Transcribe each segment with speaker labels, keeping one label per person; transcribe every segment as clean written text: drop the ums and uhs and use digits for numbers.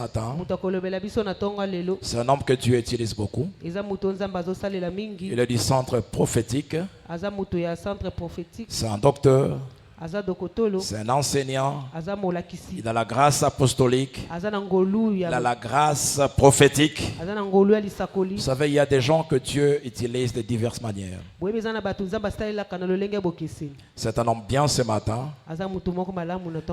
Speaker 1: Matin. C'est un homme que Dieu utilise beaucoup. Il est du centre prophétique. C'est un docteur. C'est un enseignant. Il a la grâce apostolique. Il a la grâce prophétique. Vous savez, il y a des gens que Dieu utilise de diverses manières. C'est un homme bien ce matin.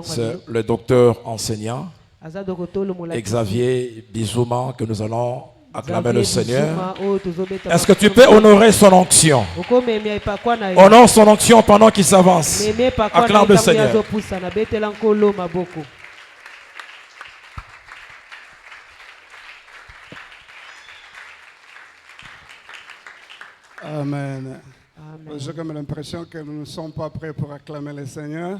Speaker 1: C'est le docteur enseignant Xavier Bizouma que nous allons acclamer le Seigneur. Est-ce que tu peux honorer son onction? Honore son onction pendant qu'il s'avance. Acclame le Seigneur.
Speaker 2: Amen. J'ai comme l'impression que nous ne sommes pas prêts pour acclamer le Seigneur.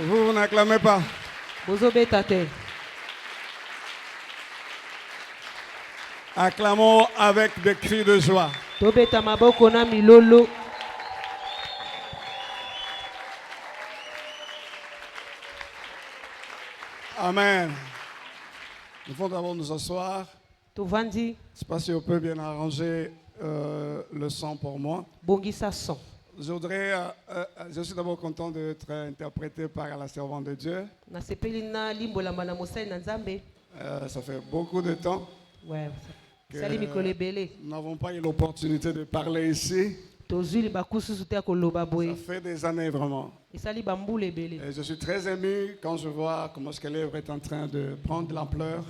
Speaker 2: Vous n'acclamez pas. Acclamons avec des cris de joie. Amen. Nous allons d'abord nous asseoir. Je ne sais pas si on peut bien arranger le son pour moi. Je suis d'abord content d'être interprété par la servante de Dieu. Ça fait beaucoup de temps que nous n'avons pas eu l'opportunité de parler ici. Ça fait des années vraiment. Et je suis très ému quand je vois comment ce que l'œuvre est en train de prendre de l'ampleur.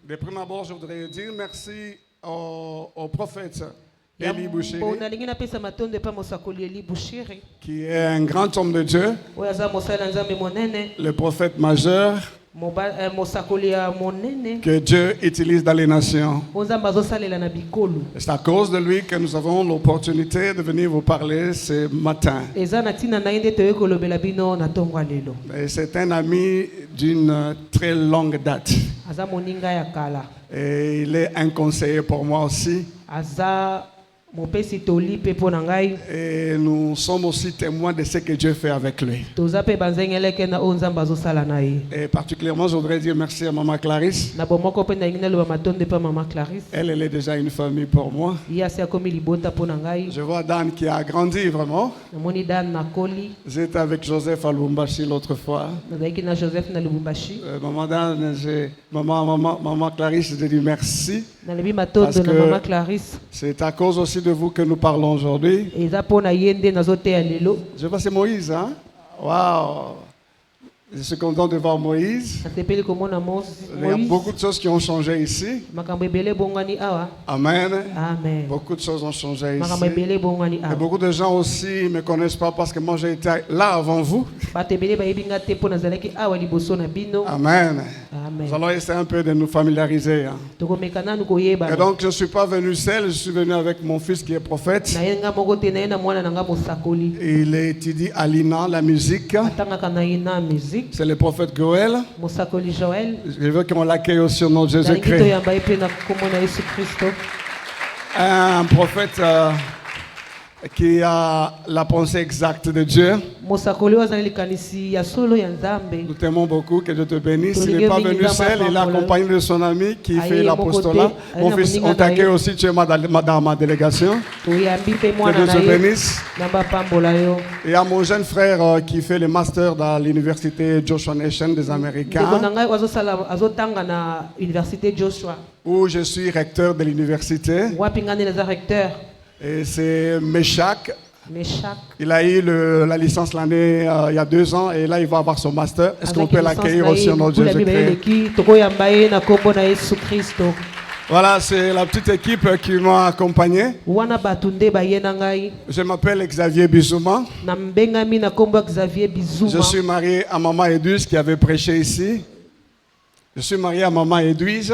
Speaker 2: De prime abord, je voudrais dire merci au prophète Eli Bouchiri, qui est un grand homme de Dieu, le prophète majeur que Dieu utilise dans les nations. C'est à cause de lui que nous avons l'opportunité de venir vous parler ce matin. Et c'est un ami d'une très longue date. Et il est un conseiller pour moi aussi. Et nous sommes aussi témoins de ce que Dieu fait avec lui. Et particulièrement, je voudrais dire merci à Maman Clarisse. Elle est déjà une famille pour moi. Je vois Dan qui a grandi vraiment. J'étais avec Joseph à Lubumbashi l'autre fois. Maman Dan, Maman Clarisse, je dis merci. Parce que c'est à cause aussi de vous que nous parlons aujourd'hui. Je vois c'est Moïse, hein? Waouh! Je suis content de voir Moïse. Il y a beaucoup de choses qui ont changé ici. Amen. Amen. Beaucoup de choses ont changé ici. Et beaucoup de gens aussi ne me connaissent pas parce que moi j'ai été là avant vous. Amen. Nous allons essayer un peu de nous familiariser. Hein. Et donc je ne suis pas venu seul, je suis venu avec mon fils qui est prophète. Il étudie à l'INA la musique. C'est le prophète Goël. Je veux qu'on l'accueille au surnom de Jésus-Christ. Un prophète qui a la pensée exacte de Dieu. Nous t'aimons beaucoup, que Dieu te bénisse. Il n'est pas venu seul, il est accompagné de son ami qui fait l'apostolat. Mon fils, on t'accueille aussi, tu es dans ma délégation. Que Dieu te bénisse. Et à mon jeune frère qui fait le master dans l'université Joshua Nation des Américains, où je suis recteur de l'université. Et c'est Meshach. Il a eu la licence l'année il y a 2 ans et là il va avoir son master. Est-ce qu'on peut l'accueillir au nom de Jésus-Christ? Voilà, c'est la petite équipe qui m'a accompagné. Je m'appelle Xavier Bizouma. Je suis marié à Maman Edwige qui avait prêché ici. Je suis marié à Maman Edwige.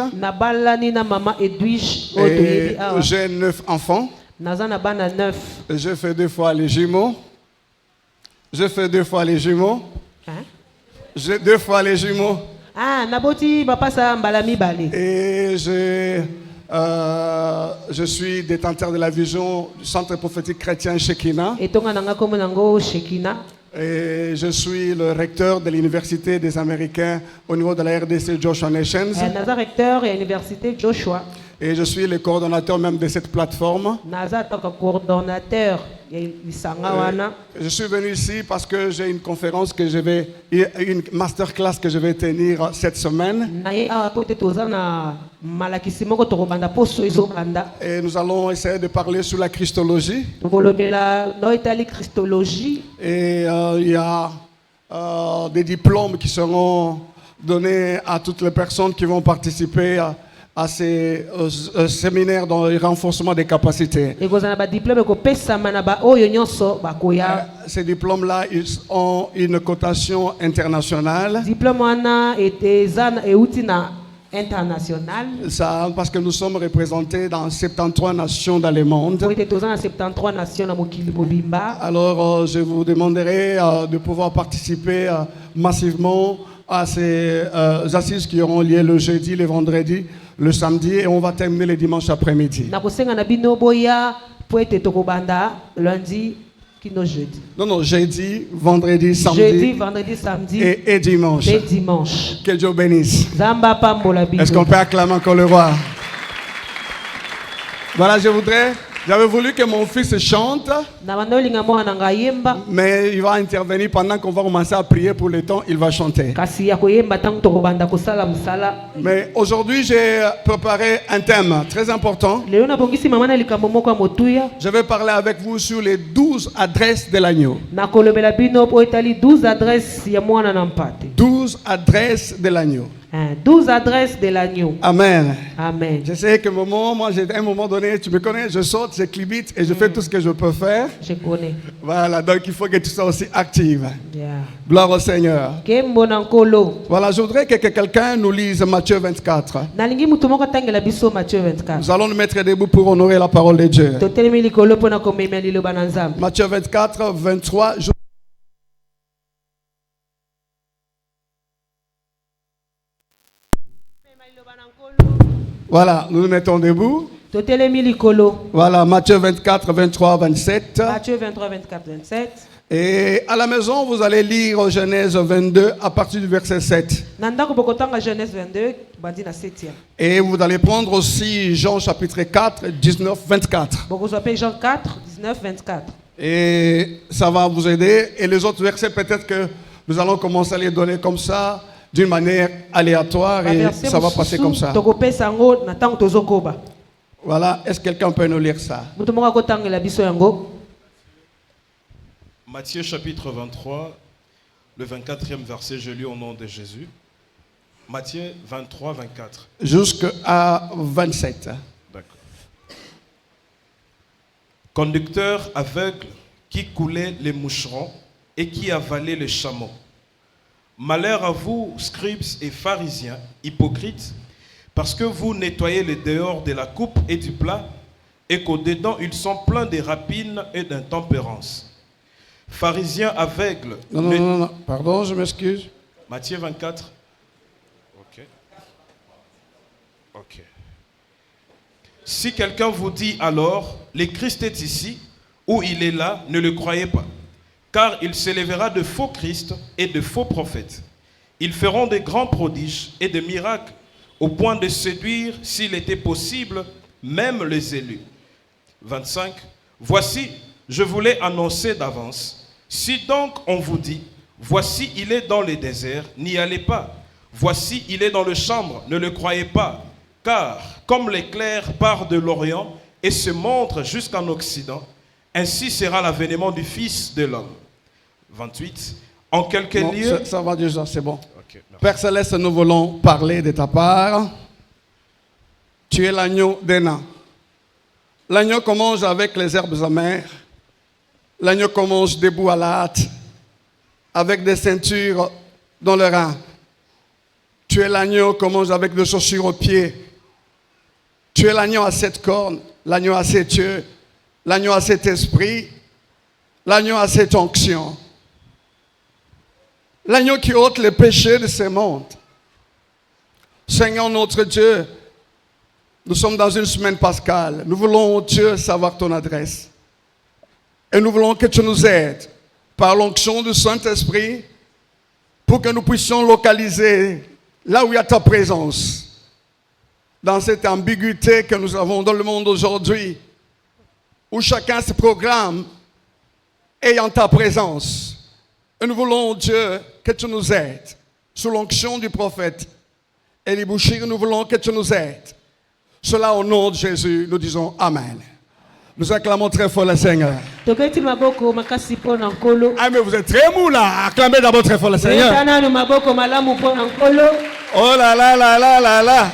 Speaker 2: Et j'ai 9 enfants. Je fais 2 fois les jumeaux. J'ai 2 fois les jumeaux. Ah, naboti bapasa mbalami balé. Et j'ai Je suis détenteur de la vision du Centre prophétique chrétien Shekinah. Et je suis le recteur de l'Université des Américains au niveau de la RDC Joshua Nations.
Speaker 3: Recteur et Université Joshua.
Speaker 2: Et je suis le coordonnateur même de cette plateforme. Je suis venu ici parce que j'ai une conférence une masterclass que je vais tenir cette semaine. Et nous allons essayer de parler sur la Christologie. Et il y a des diplômes qui seront donnés à toutes les personnes qui vont participer à ces séminaires dans le renforcement des capacités. Ces diplômes-là, ils ont une cotation internationale. Ça, parce que nous sommes représentés dans 73 nations dans le monde. Alors, je vous demanderai de pouvoir participer massivement à ces assises qui auront lieu le jeudi, le vendredi, le samedi, et on va terminer le dimanche après-midi. Non, jeudi, vendredi, samedi, et dimanche. Que Dieu bénisse. Est-ce qu'on peut acclamer encore le roi? Voilà, j'avais voulu que mon fils chante, mais il va intervenir pendant qu'on va commencer à prier pour le temps, il va chanter. Mais aujourd'hui, j'ai préparé un thème très important. Je vais parler avec vous sur les 12 adresses de l'agneau. 12 adresses de l'agneau.
Speaker 3: 12 adresses de l'agneau.
Speaker 2: Amen.
Speaker 3: Amen.
Speaker 2: Je sais que à un moment donné, tu me connais, je saute, je climite et je fais tout ce que je peux faire.
Speaker 3: Je connais.
Speaker 2: Voilà, donc il faut que tu sois aussi active. Gloire au Seigneur. Voilà, je voudrais que quelqu'un nous lise Matthieu 24. Nous allons nous mettre debout pour honorer la parole de Dieu. Matthieu 24, 23. Voilà, nous nous mettons debout. Voilà, Matthieu 24, 23, 27.
Speaker 3: Matthieu 23, 24, 27.
Speaker 2: Et à la maison, vous allez lire Genèse 22 à partir du verset 7. Et vous allez prendre aussi Jean chapitre 4, 19, 24.
Speaker 3: Jean 4, 19, 24.
Speaker 2: Et ça va vous aider. Et les autres versets, peut-être que nous allons commencer à les donner comme ça, d'une manière aléatoire, et ça va passer comme ça. Voilà, est-ce que quelqu'un peut nous lire ça?
Speaker 4: Matthieu chapitre 23, le 24e verset, je lis au nom de Jésus. Matthieu 23, 24.
Speaker 2: Jusqu'à 27.
Speaker 4: D'accord. Conducteur aveugle qui coulait les moucherons et qui avalait les chameaux. Malheur à vous, scribes et pharisiens, hypocrites, parce que vous nettoyez les dehors de la coupe et du plat, et qu'au-dedans ils sont pleins de rapines et d'intempérance. Pharisiens aveugles.
Speaker 2: Non, pardon, je m'excuse.
Speaker 4: Matthieu 24. Ok. Si quelqu'un vous dit alors, le Christ est ici, ou il est là, ne le croyez pas. Car il s'élèvera de faux Christ et de faux prophètes. Ils feront de grands prodiges et de miracles, au point de séduire, s'il était possible, même les élus. 25. Voici, je vous l'ai annoncé d'avance. Si donc on vous dit, voici il est dans le désert, n'y allez pas. Voici il est dans le chambre, ne le croyez pas. Car comme l'éclair part de l'Orient et se montre jusqu'en Occident, ainsi sera l'avènement du Fils de l'homme. 28. En quelques lieux...
Speaker 2: Ça va déjà, c'est bon. Okay, Père Céleste, nous voulons parler de ta part. Tu es l'agneau d'Héna. L'agneau commence avec les herbes amères. L'agneau commence debout à la hâte, avec des ceintures dans le rein. Tu es l'agneau commence avec des chaussures aux pieds. Tu es l'agneau à 7 cornes, l'agneau à 7 yeux, l'agneau à 7 esprits, l'agneau à 7 onctions. L'agneau qui ôte les péchés de ce monde. Seigneur notre Dieu, Nous sommes dans une semaine pascale. Nous voulons, Dieu, savoir ton adresse. Et nous voulons que tu nous aides par l'onction du Saint-Esprit pour que nous puissions localiser là où il y a ta présence. Dans cette ambiguïté que nous avons dans le monde aujourd'hui, où chacun se programme ayant ta présence. Et nous voulons, Dieu, que tu nous aides. Sous l'onction du prophète Eli Bouchir, nous voulons que tu nous aides. Cela au nom de Jésus, nous disons Amen. Nous acclamons très fort le Seigneur. Ah, mais vous êtes très mou là. Acclamez d'abord très fort le Seigneur. Oh là là là là là là.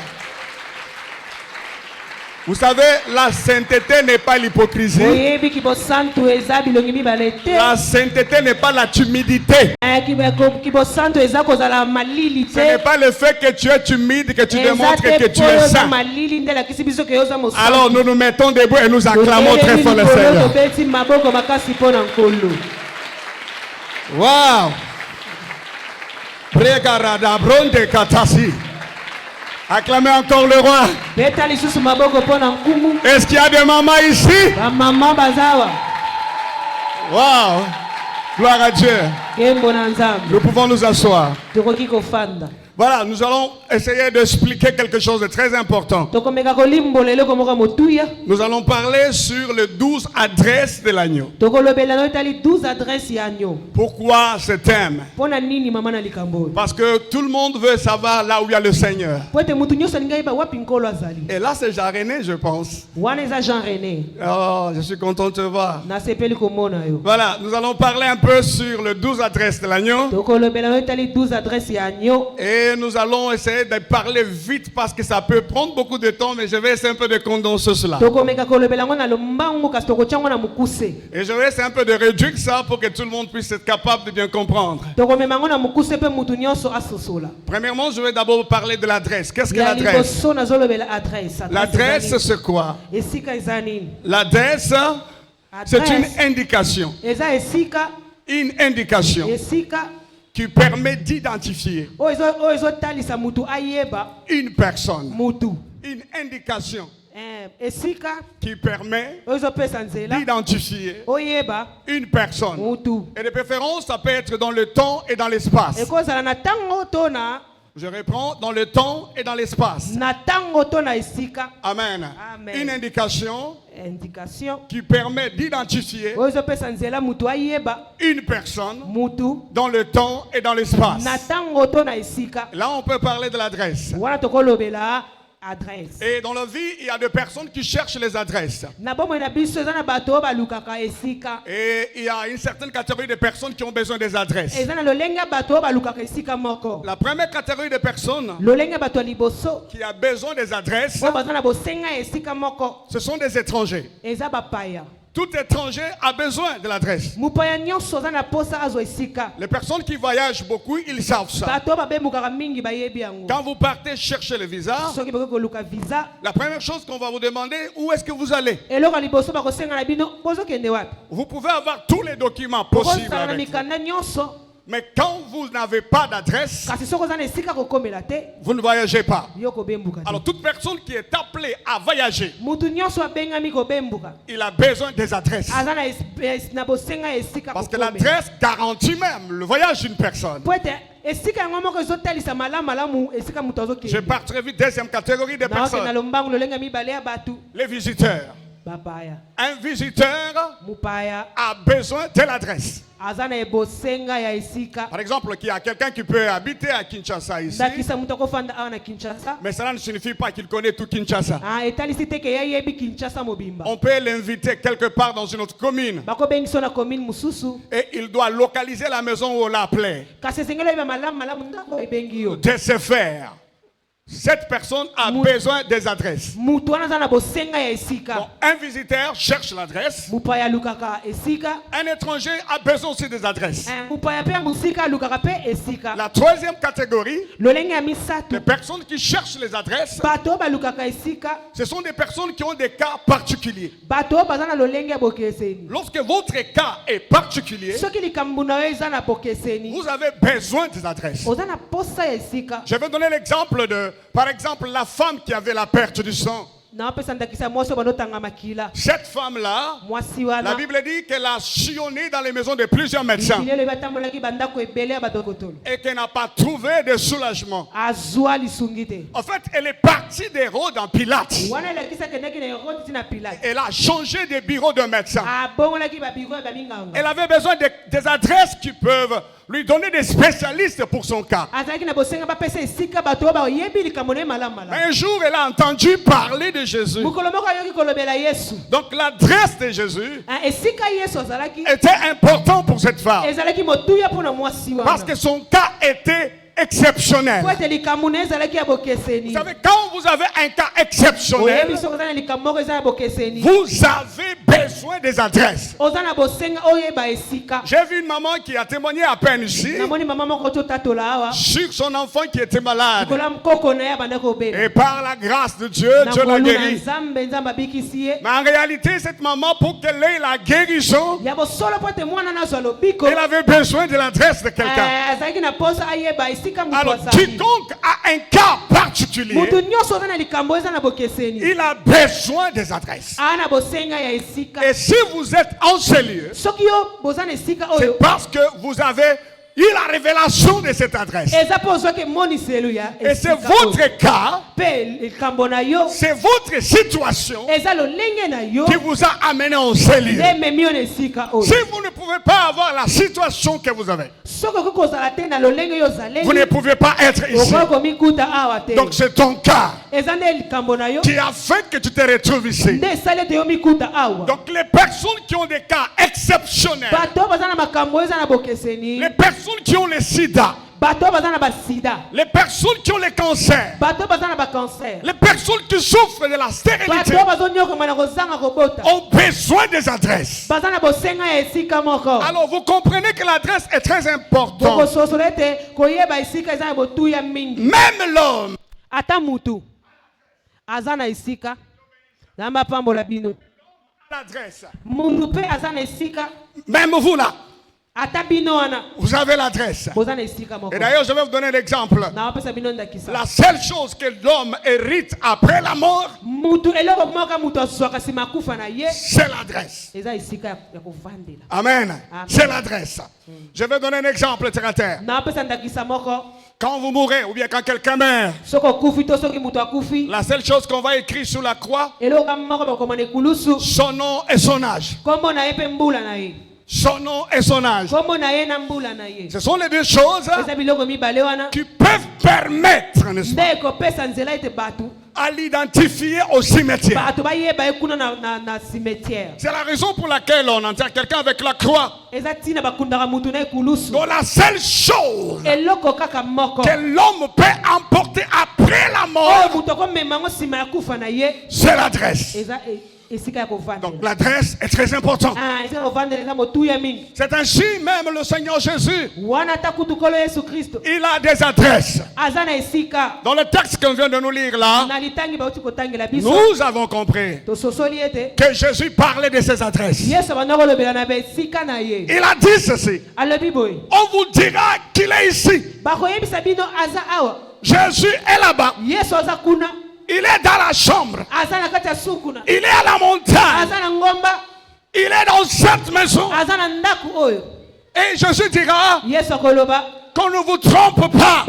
Speaker 2: Vous savez, la sainteté n'est pas l'hypocrisie. La sainteté n'est pas la timidité. Ce n'est pas le fait que tu es timide que tu démontres que tu es saint. Alors nous nous mettons debout et nous acclamons très fort le Seigneur. Wow. Pregarada bronde katasi. Acclamez encore le roi. Est-ce qu'il y a des mamans ici? Wow. Gloire à Dieu. Nous pouvons nous asseoir. Voilà, nous allons essayer d'expliquer quelque chose de très important. Nous allons parler sur les 12 adresses de l'agneau. Pourquoi ce thème? Parce que tout le monde veut savoir là où il y a le Seigneur. Et là, c'est Jean René, je pense. Oh, je suis content de te voir. Voilà, nous allons parler un peu sur les 12 adresses de l'agneau. Et nous allons essayer de parler vite parce que ça peut prendre beaucoup de temps, mais je vais essayer un peu de condenser cela. Et je vais essayer un peu de réduire ça pour que tout le monde puisse être capable de bien comprendre. Premièrement, je vais d'abord parler de l'adresse. Qu'est-ce que l'adresse? L'adresse, c'est quoi? L'adresse, c'est une indication. Une indication qui permet d'identifier une personne. Une indication qui permet d'identifier une personne. Et de préférence, ça peut être dans le temps et dans l'espace. Je reprends, dans le temps et dans l'espace. Amen. Une indication qui permet d'identifier une personne dans le temps et dans l'espace. Là, on peut parler de l'adresse. Et dans la vie, il y a des personnes qui cherchent les adresses. Et il y a une certaine catégorie de personnes qui ont besoin des adresses. La première catégorie de personnes qui a besoin des adresses, ce sont des étrangers. Tout étranger a besoin de l'adresse. Les personnes qui voyagent beaucoup, ils savent ça. Quand vous partez chercher le visa, la première chose qu'on va vous demander, où est-ce que vous allez? Vous pouvez avoir tous les documents possibles avec vous. Mais quand vous n'avez pas d'adresse, vous ne voyagez pas. Alors toute personne qui est appelée à voyager, il a besoin des adresses. Parce que l'adresse garantit même le voyage d'une personne. Je pars très vite. Deuxième catégorie de personnes. Les visiteurs. Un visiteur a besoin de l'adresse. Par exemple, il y a quelqu'un qui peut habiter à Kinshasa ici, mais cela ne signifie pas qu'il connaît tout Kinshasa. On peut l'inviter quelque part dans une autre commune et il doit localiser la maison où on l'a appelé. De ce faire, cette personne a besoin des adresses. Bon, un visiteur cherche l'adresse. Un étranger a besoin aussi des adresses. La troisième catégorie, les personnes qui cherchent les adresses, ce sont des personnes qui ont des cas particuliers. Lorsque votre cas est particulier, vous avez besoin des adresses. Je vais donner l'exemple de, par exemple, la femme qui avait la perte du sang. Cette femme-là, la Bible dit qu'elle a sillonné dans les maisons de plusieurs médecins et qu'elle n'a pas trouvé de soulagement. En fait, elle est partie des Hérodes en Pilate. Elle a changé de bureau de médecin. Elle avait besoin des adresses qui peuvent lui donner des spécialistes pour son cas. Un jour, elle a entendu parler de Jésus. Donc l'adresse de Jésus était important pour cette femme. Parce que son cas était exceptionnel. Vous savez, quand vous avez un cas exceptionnel, vous avez besoin des adresses. J'ai vu une maman qui a témoigné à peine ici sur son enfant qui était malade. Et par la grâce de Dieu, Dieu l'a guéri. Mais en réalité, cette maman, pour qu'elle ait la guérison, elle avait besoin de l'adresse de quelqu'un. Alors, quiconque a un cas particulier, il a besoin des adresses. Et si vous êtes en ce lieu, c'est parce que vous avez eu la révélation de cette adresse. Et c'est votre cas, c'est votre situation qui vous a amené en ce lieu. Si vous ne pouvez pas avoir la situation que vous avez, vous ne pouvez pas être ici. Donc c'est ton cas qui a fait que tu te retrouves ici. Donc les personnes qui ont des cas exceptionnels, les personnes qui ont le sida, les personnes qui ont le cancer, les personnes qui souffrent de la stérilité ont besoin des adresses. Alors vous comprenez que l'adresse est très importante. Même l'homme, l'adresse, même vous là, vous avez l'adresse. Et d'ailleurs, je vais vous donner l'exemple. La seule chose que l'homme hérite après la mort, c'est l'adresse. Amen. C'est l'adresse. Je vais donner un exemple terre à terre. Quand vous mourrez ou bien quand quelqu'un meurt, la seule chose qu'on va écrire sur la croix, son nom et son âge. Son nom et son âge. Ce sont les deux choses qui peuvent permettre, n'est-ce pas, à l'identifier au cimetière. C'est la raison pour laquelle on enterre quelqu'un avec la croix. Donc la seule chose que l'homme peut emporter après la mort, c'est l'adresse. Donc l'adresse est très importante. C'est ainsi même le Seigneur Jésus, il a des adresses. Dans le texte qu'on vient de nous lire là, nous avons compris que Jésus parlait de ses adresses. Il a dit ceci: on vous dira qu'il est ici. Jésus est là-bas. Il est dans la chambre. Il est à la montagne. Il est dans cette maison. Et Jésus dira qu'on ne vous trompe pas.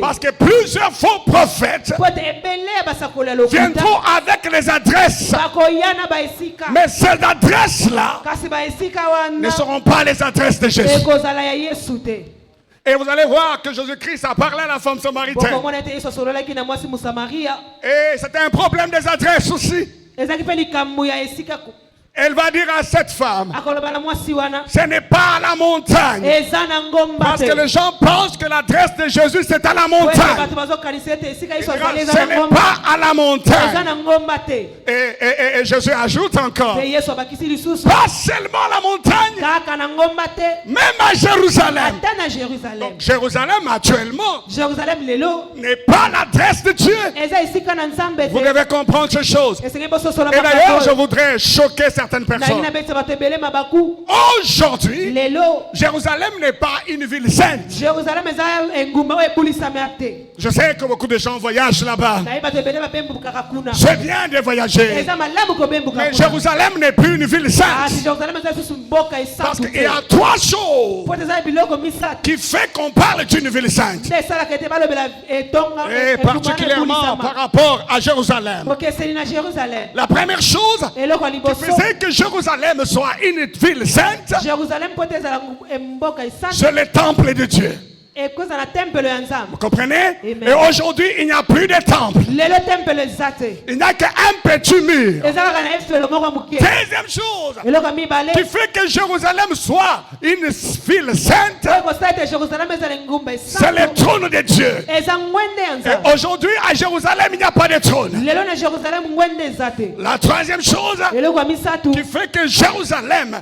Speaker 2: Parce que plusieurs faux prophètes viendront avec les adresses. Mais ces adresses-là ne seront pas les adresses de Jésus. Et vous allez voir que Jésus-Christ a parlé à la femme samaritaine. Et c'était un problème des adresses aussi. Elle va dire à cette femme, ce n'est pas à la montagne. Parce que les gens pensent que l'adresse de Jésus c'est à la montagne. Ce n'est pas à la montagne. Et Jésus ajoute encore, pas seulement à la montagne, même à Jérusalem. Donc Jérusalem actuellement n'est pas l'adresse de Dieu. Vous devez comprendre ces choses. Et d'ailleurs je voudrais choquer certains certaines personnes. Aujourd'hui, Jérusalem n'est pas une ville sainte. Je sais que beaucoup de gens voyagent là-bas. C'est bien de voyager. Mais Jérusalem n'est plus une ville sainte. Parce qu'il y a trois choses qui fait qu'on parle d'une ville sainte. Et particulièrement par rapport à Jérusalem. La première chose qui faisait que Jérusalem soit une ville sainte, c'est le temple de Dieu. Vous comprenez? Amen. Et aujourd'hui, il n'y a plus de temple. Il n'y a qu'un petit mur. Deuxième chose qui fait que Jérusalem soit une ville sainte, c'est le trône de Dieu. Et aujourd'hui, à Jérusalem, il n'y a pas de trône. La troisième chose qui fait que Jérusalem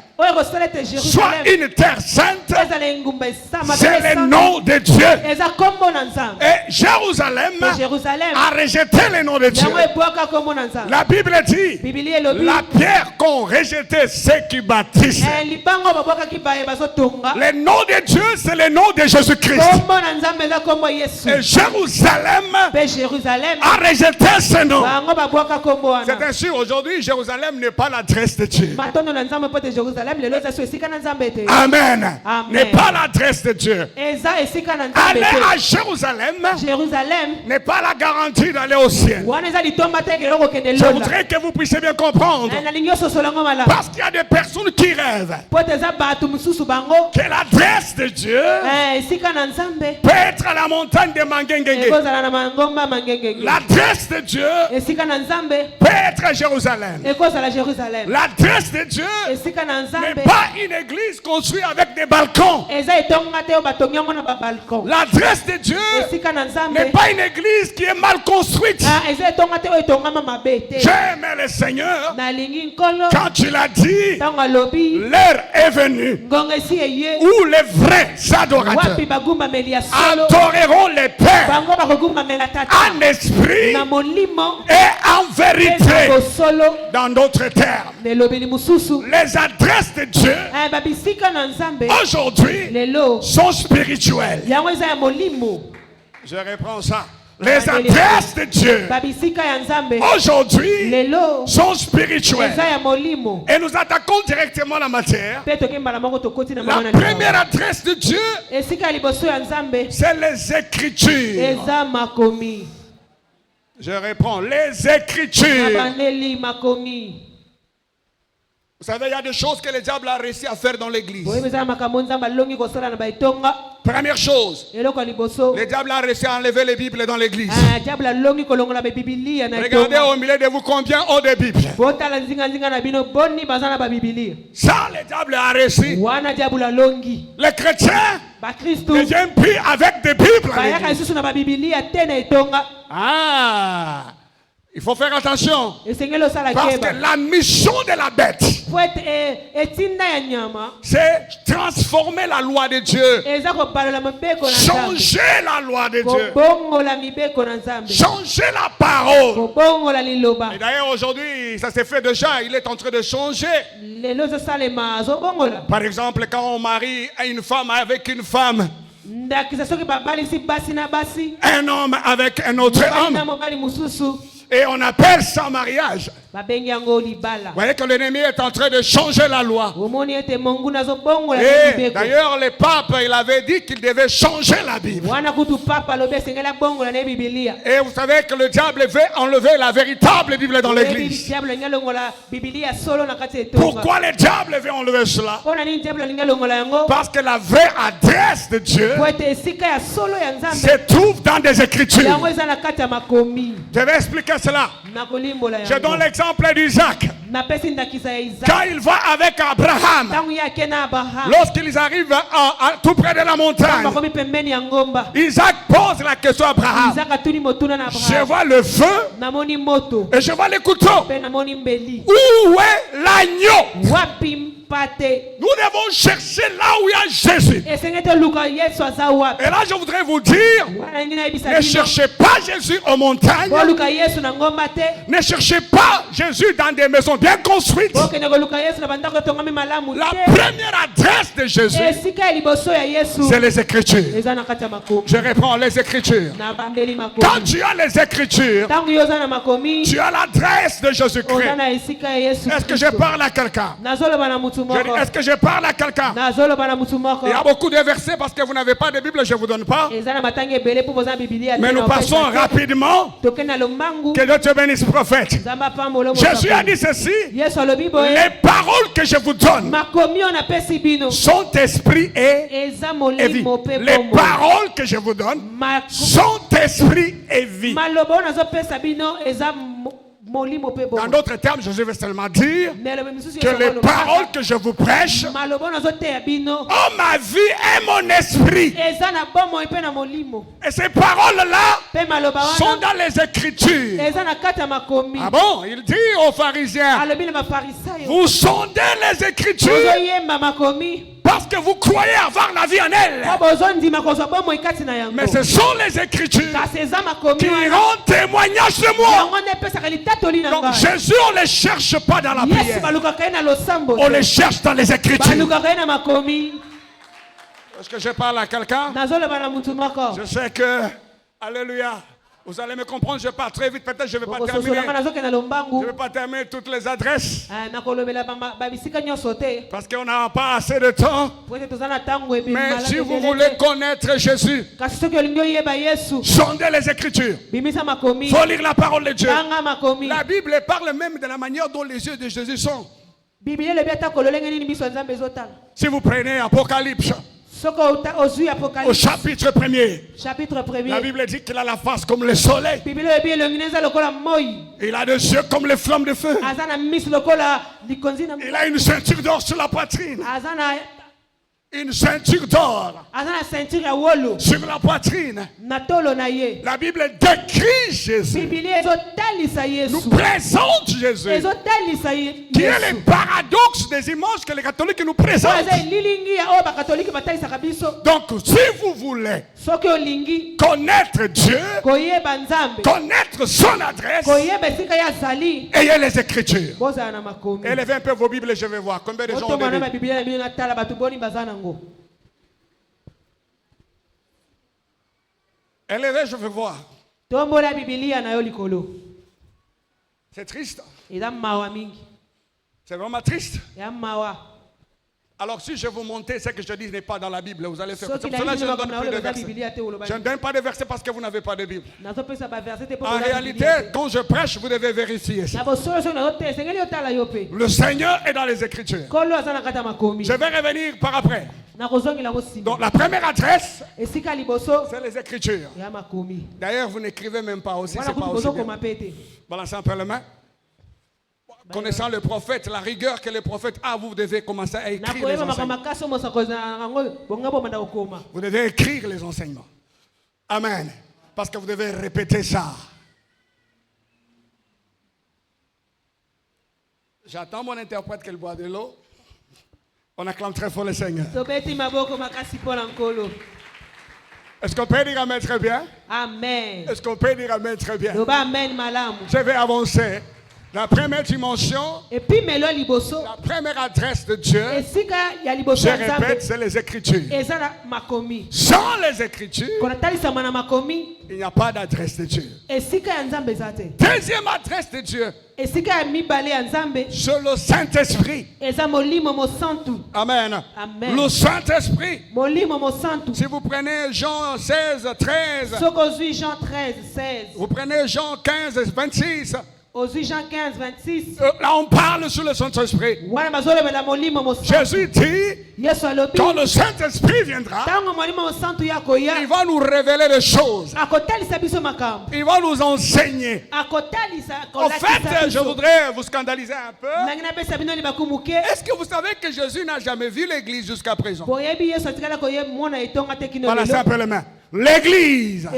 Speaker 2: soit une terre sainte, c'est le nom de Dieu. Et Jérusalem a rejeté le nom de Dieu. La Bible dit la pierre qu'ont rejeté ceux qui bâtissent. Le nom de Dieu, c'est le nom de Jésus-Christ. Et Jérusalem a rejeté ce nom. C'est ainsi aujourd'hui, Jérusalem n'est pas l'adresse de Dieu. Amen. N'est pas l'adresse de Dieu. Aller à Jérusalem n'est pas la garantie d'aller au ciel. Je voudrais que vous puissiez bien comprendre. Parce qu'il y a des personnes qui rêvent que l'adresse de Dieu peut être à la montagne de Mangengenge. L'adresse de Dieu peut être à Jérusalem. L'adresse de Dieu n'est pas une église construite avec des balcons. L'adresse de Dieu n'est pas une église qui est mal construite. J'aime le Seigneur quand il a dit l'heure est venue où les vrais adorateurs adoreront les pères en esprit et en vérité. Dans d'autres termes, les adresses de Dieu aujourd'hui sont spirituelles. Je reprends ça. Les adresses de Dieu aujourd'hui sont spirituelles. Et nous attaquons directement la matière. La première adresse de Dieu, c'est les Écritures. Je reprends, les Écritures. Vous savez, il y a des choses que le diable a réussi à faire dans l'église. Première chose, le diable a réussi à enlever les Bibles dans l'église. Regardez au milieu de vous combien ont des Bibles. Ça, le diable a réussi. Les chrétiens ne viennent plus avec des Bibles. Il faut faire attention. Parce que la mission de la bête, c'est transformer la loi de Dieu. Changer la loi de Dieu. Changer la parole. Et d'ailleurs aujourd'hui, ça s'est fait déjà. Il est en train de changer. Par exemple, quand on marie une femme avec une femme, un homme avec un autre homme, et on appelle ça mariage. Vous voyez que l'ennemi est en train de changer la loi. Et d'ailleurs, le pape, il avait dit qu'il devait changer la Bible. Et vous savez que le diable veut enlever la véritable Bible dans l'église. Pourquoi le diable veut enlever cela? Parce que la vraie adresse de Dieu se trouve dans des Écritures. Je vais expliquer cela. Je donne l'exemple d'Isaac. Quand il va avec Abraham, lorsqu'ils arrivent à tout près de la montagne, Isaac pose la question à Abraham. Je vois le feu et je vois le couteau. Où est l'agneau? Nous devons chercher là où il y a Jésus. Et là, je voudrais vous dire, ne cherchez pas Jésus aux montagnes. Ne cherchez pas Jésus dans des maisons bien construites. La première adresse de Jésus, c'est les Écritures. Je réponds les Écritures. Quand tu as les Écritures, tu as l'adresse de Jésus-Christ. Est-ce que je parle à quelqu'un? Est-ce que je parle à quelqu'un? Il y a beaucoup de versets parce que vous n'avez pas de Bible, je ne vous donne pas. Mais nous passons rapidement. Que Dieu te bénisse, prophète. Jésus a dit ceci: les paroles que je vous donne sont esprit et vie. Les paroles que je vous donne sont esprit et vie. Dans d'autres termes, Jésus veut seulement dire que les paroles que je vous prêche ont ma vie et mon esprit. Et ces paroles-là sont dans les Écritures. Ah bon? Il dit aux pharisiens: vous sondez les Écritures parce que vous croyez avoir la vie en elle. Mais ce sont les Écritures qui rendent témoignage de moi. Donc Jésus, on ne les cherche pas dans la prière. On les cherche dans les Écritures. Est-ce que je parle à quelqu'un? Je sais que, alléluia, vous allez me comprendre, je pars très vite, peut-être je ne vais pas terminer. Je ne vais pas terminer toutes les adresses. Parce qu'on n'a pas assez de temps. Mais si vous voulez connaître Jésus, sondez les Écritures. Il faut lire la parole de Dieu. La Bible parle même de la manière dont les yeux de Jésus sont. Si vous prenez Apocalypse, au chapitre 1er, la Bible dit qu'il a la face comme le soleil. Il a des yeux comme les flammes de feu. Il a une ceinture d'or sur la poitrine. Une ceinture d'or sur la poitrine. La Bible décrit Jésus, nous présente Jésus, qui est le paradoxe des images que les catholiques nous présentent. Donc si vous voulez connaître Dieu, connaître son adresse, ayez les Écritures. Élevez un peu vos Bibles et je vais voir combien de gens ont des Bibles. Élevez, je veux voir. C'est triste. C'est vraiment triste. Alors si je vous montais ce que je dis n'est pas dans la Bible, vous allez faire. C'est pour cela que je ne donne plus de versets. Je ne donne pas de versets parce que vous n'avez pas de Bible. En réalité, quand je prêche, vous devez vérifier ça. Le Seigneur est dans les Écritures. Je vais revenir par après. Donc la première adresse, c'est les Écritures. D'ailleurs, vous n'écrivez même pas aussi. C'est pas aussi bien. Balancez un peu les mains. Connaissant le prophète, la rigueur que le prophète a, vous devez commencer à écrire les enseignements. Vous devez écrire les enseignements. Amen. Parce que vous devez répéter ça. J'attends mon interprète qu'elle boit de l'eau. On acclame très fort le Seigneur. Est-ce qu'on peut dire amen très bien?
Speaker 3: Amen.
Speaker 2: Est-ce qu'on peut dire amen très bien?
Speaker 3: Amen.
Speaker 2: Je vais avancer. La première dimension, la première adresse de Dieu, je répète, c'est les Écritures. Sans les Écritures, il n'y a pas d'adresse de Dieu. Deuxième adresse de Dieu, c'est le Saint-Esprit. Amen. Le Saint-Esprit. Si vous prenez Jean 16, 13, vous prenez Jean 15, 26, Jean 15, 26. Là on parle sur le Saint-Esprit. Jésus dit, quand le Saint-Esprit viendra, il va nous révéler des choses. Il va nous enseigner. En fait, je voudrais vous scandaliser un peu. Est-ce que vous savez que Jésus n'a jamais vu l'église jusqu'à présent? Voilà, c'est un peu les mains. L'église.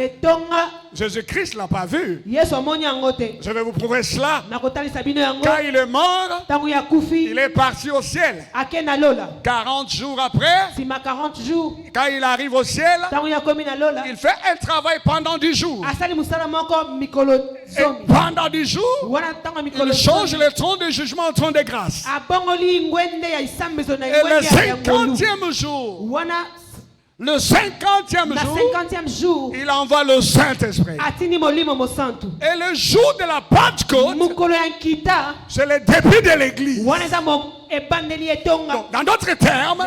Speaker 2: Jésus-Christ ne l'a pas vu. Je vais vous prouver cela. Quand il est mort, il est parti au ciel. 40 jours après, quand il arrive au ciel, il fait un travail pendant 10 jours. Et pendant 10 jours, il change le trône de jugement en trône de grâce. Et le 50e jour, le 50e jour, il envoie le Saint-Esprit. Et le jour de la Pentecôte, c'est le début de l'église. Donc, dans d'autres termes,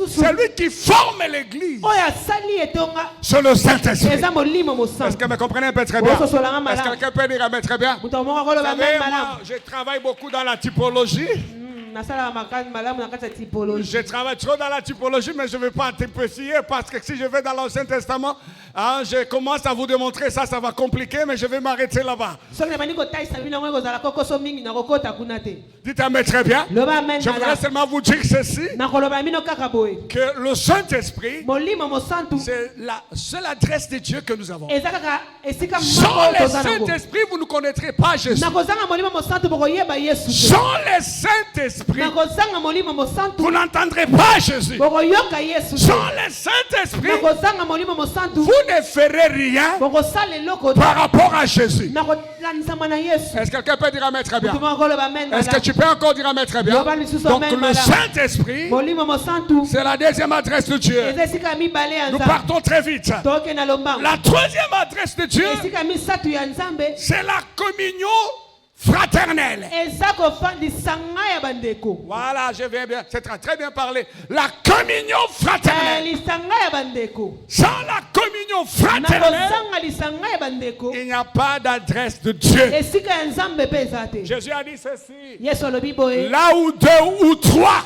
Speaker 2: c'est lui qui forme l'église. C'est le Saint-Esprit. Est-ce que vous comprenez un peu très bien? Est-ce que quelqu'un peut dire un peu très bien? Vous savez, moi, je travaille beaucoup dans la typologie. Je travaille trop dans la typologie, mais je ne vais pas t'épaissir parce que si je vais dans l'Ancien Testament, je commence à vous démontrer ça, ça va compliquer, mais je vais m'arrêter là-bas. Dites un peu très bien. Je voudrais seulement vous dire ceci, que le Saint-Esprit, c'est la seule adresse de Dieu que nous avons. Sans le Saint-Esprit, vous ne connaîtrez pas Jésus. Sans le Saint-Esprit, vous n'entendrez pas Jésus. Sans le Saint-Esprit, vous ne ferez rien par rapport à Jésus. Est-ce que quelqu'un peut dire amen très bien? Est-ce que tu peux encore dire amen très bien? Donc le Saint-Esprit, c'est la deuxième adresse de Dieu. Nous partons très vite. La troisième adresse de Dieu, c'est la communion fraternelle. Voilà, je viens bien. C'est très bien parlé. La communion fraternelle. Sans la communion fraternelle, il n'y a pas d'adresse de Dieu. Jésus a dit ceci. Là où 2 ou 3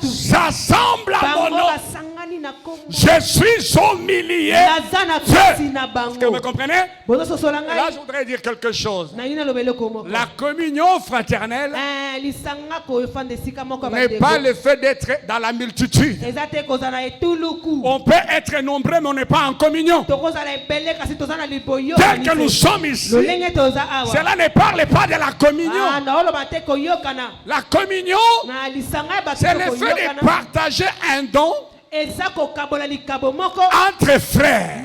Speaker 2: s'assemblent à mon nom, je suis au milieu d'eux. Est-ce que vous comprenez? Là, je voudrais dire quelque chose. La communion fraternelle n'est pas le fait d'être dans la multitude. On peut être nombreux, mais on n'est pas en communion. Tel que nous sommes ici, cela ne parle pas de la communion. La communion, c'est le fait de partager un don entre frères.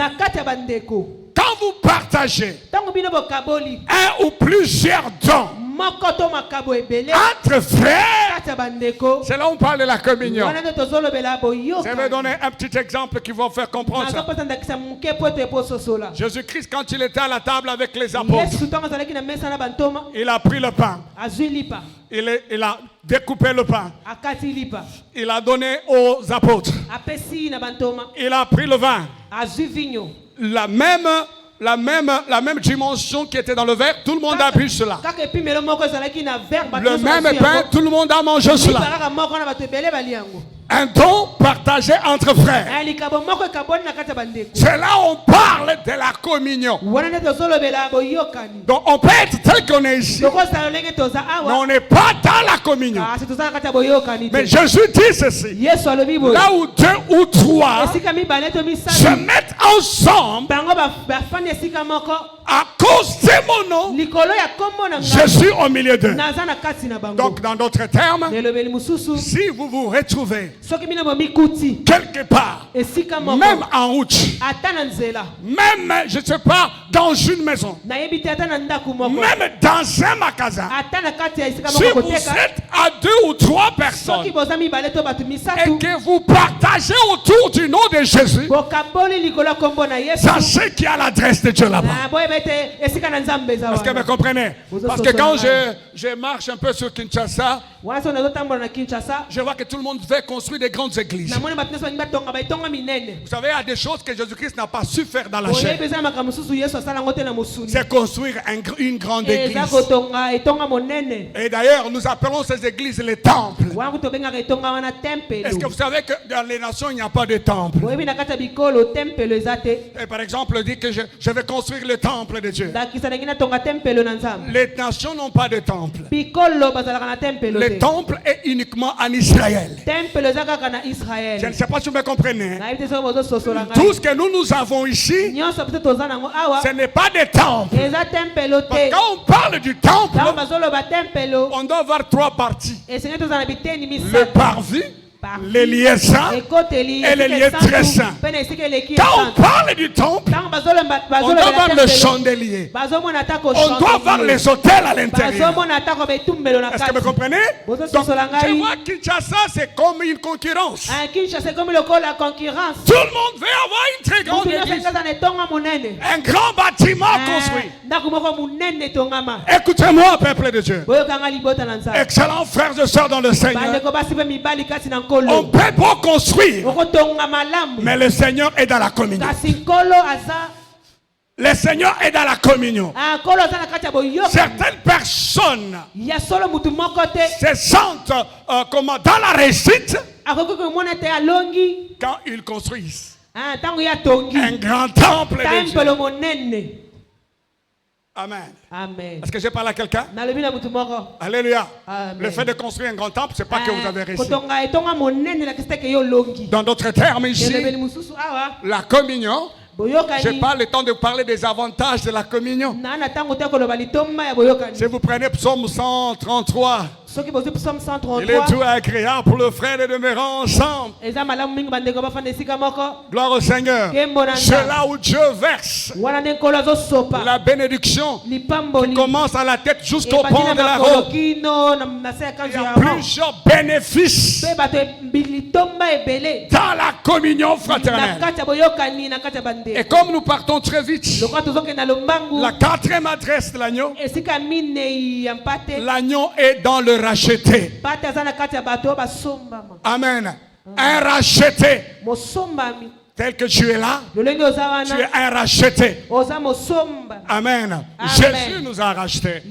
Speaker 2: Quand vous partagez un ou plusieurs dons entre frères, c'est là où on parle de la communion. Je vais donner un petit exemple qui va vous faire comprendre ça. Jésus-Christ, quand il était à la table avec les apôtres, il a pris le pain. Il a découpé le pain. Il a donné aux apôtres. Il a pris le vin. La même dimension qui était dans le verre, tout le monde a bu cela. Le même pain, tout le monde a mangé cela. Un don partagé entre frères. C'est là où on parle de la communion. Donc on peut être tel qu'on est ici, mais on n'est pas dans la communion. Mais Jésus dit ceci. Là où 2 ou 3 se mettent ensemble à cause de mon nom, je suis au milieu d'eux. Donc dans d'autres termes, si vous vous retrouvez quelque part, même en route, même, je ne sais pas, dans une maison, même dans un magasin, si vous êtes à 2 ou 3 personnes et que vous partagez autour du nom de Jésus, sachez qu'il y a l'adresse de Dieu là-bas. Est-ce que vous comprenez? Parce que quand je marche un peu sur Kinshasa, je vois que tout le monde veut construire des grandes églises. Vous savez, il y a des choses que Jésus-Christ n'a pas su faire dans la chair. C'est construire une grande église. Et d'ailleurs, nous appelons ces églises les temples. Est-ce que vous savez que dans les nations, il n'y a pas de temple? Et par exemple, on dit que je vais construire le temple de Dieu. Les nations n'ont pas de temple. Les le temple est uniquement en Israël. Je ne sais pas si vous me comprenez. Tout ce que nous avons ici, ce n'est pas des temples. Parce que quand on parle du temple, on doit avoir 3 parties. Le parvis, les lieux saints et les lieux très saints. Quand on parle du temple, on doit voir le chandelier. On doit voir les hôtels à l'intérieur. Est-ce que vous comprenez? Donc, je vois Kinshasa, c'est comme une concurrence. Tout le monde veut avoir une très grande église. Un grand bâtiment construit. Écoutez-moi, peuple de Dieu. Excellents frères et sœurs dans le Seigneur. On peut pas construire, mais le Seigneur est dans la communion. Le Seigneur est dans la communion. Certaines personnes se sentent dans la réussite quand ils construisent un grand temple de Dieu. Amen.
Speaker 3: Amen.
Speaker 2: Est-ce que je parle à quelqu'un? Alléluia. Amen. Le fait de construire un grand temple, ce n'est pas que vous avez réussi. Dans d'autres termes ici, la communion, je n'ai pas le temps de parler des avantages de la communion. Si vous prenez Psaume 133, il est tout agréable pour le frère de demeurer ensemble. Gloire au Seigneur. C'est là où Dieu verse la bénédiction qui commence à la tête jusqu'au pont de la robe. Il y a plusieurs bénéfices dans la communion fraternelle. Et comme nous partons très vite, la 4e adresse de l'agneau, l'agneau est dans le racheté. Amen. Un racheté. Tel que tu es là, tu es un racheté. Amen. Jésus nous a rachetés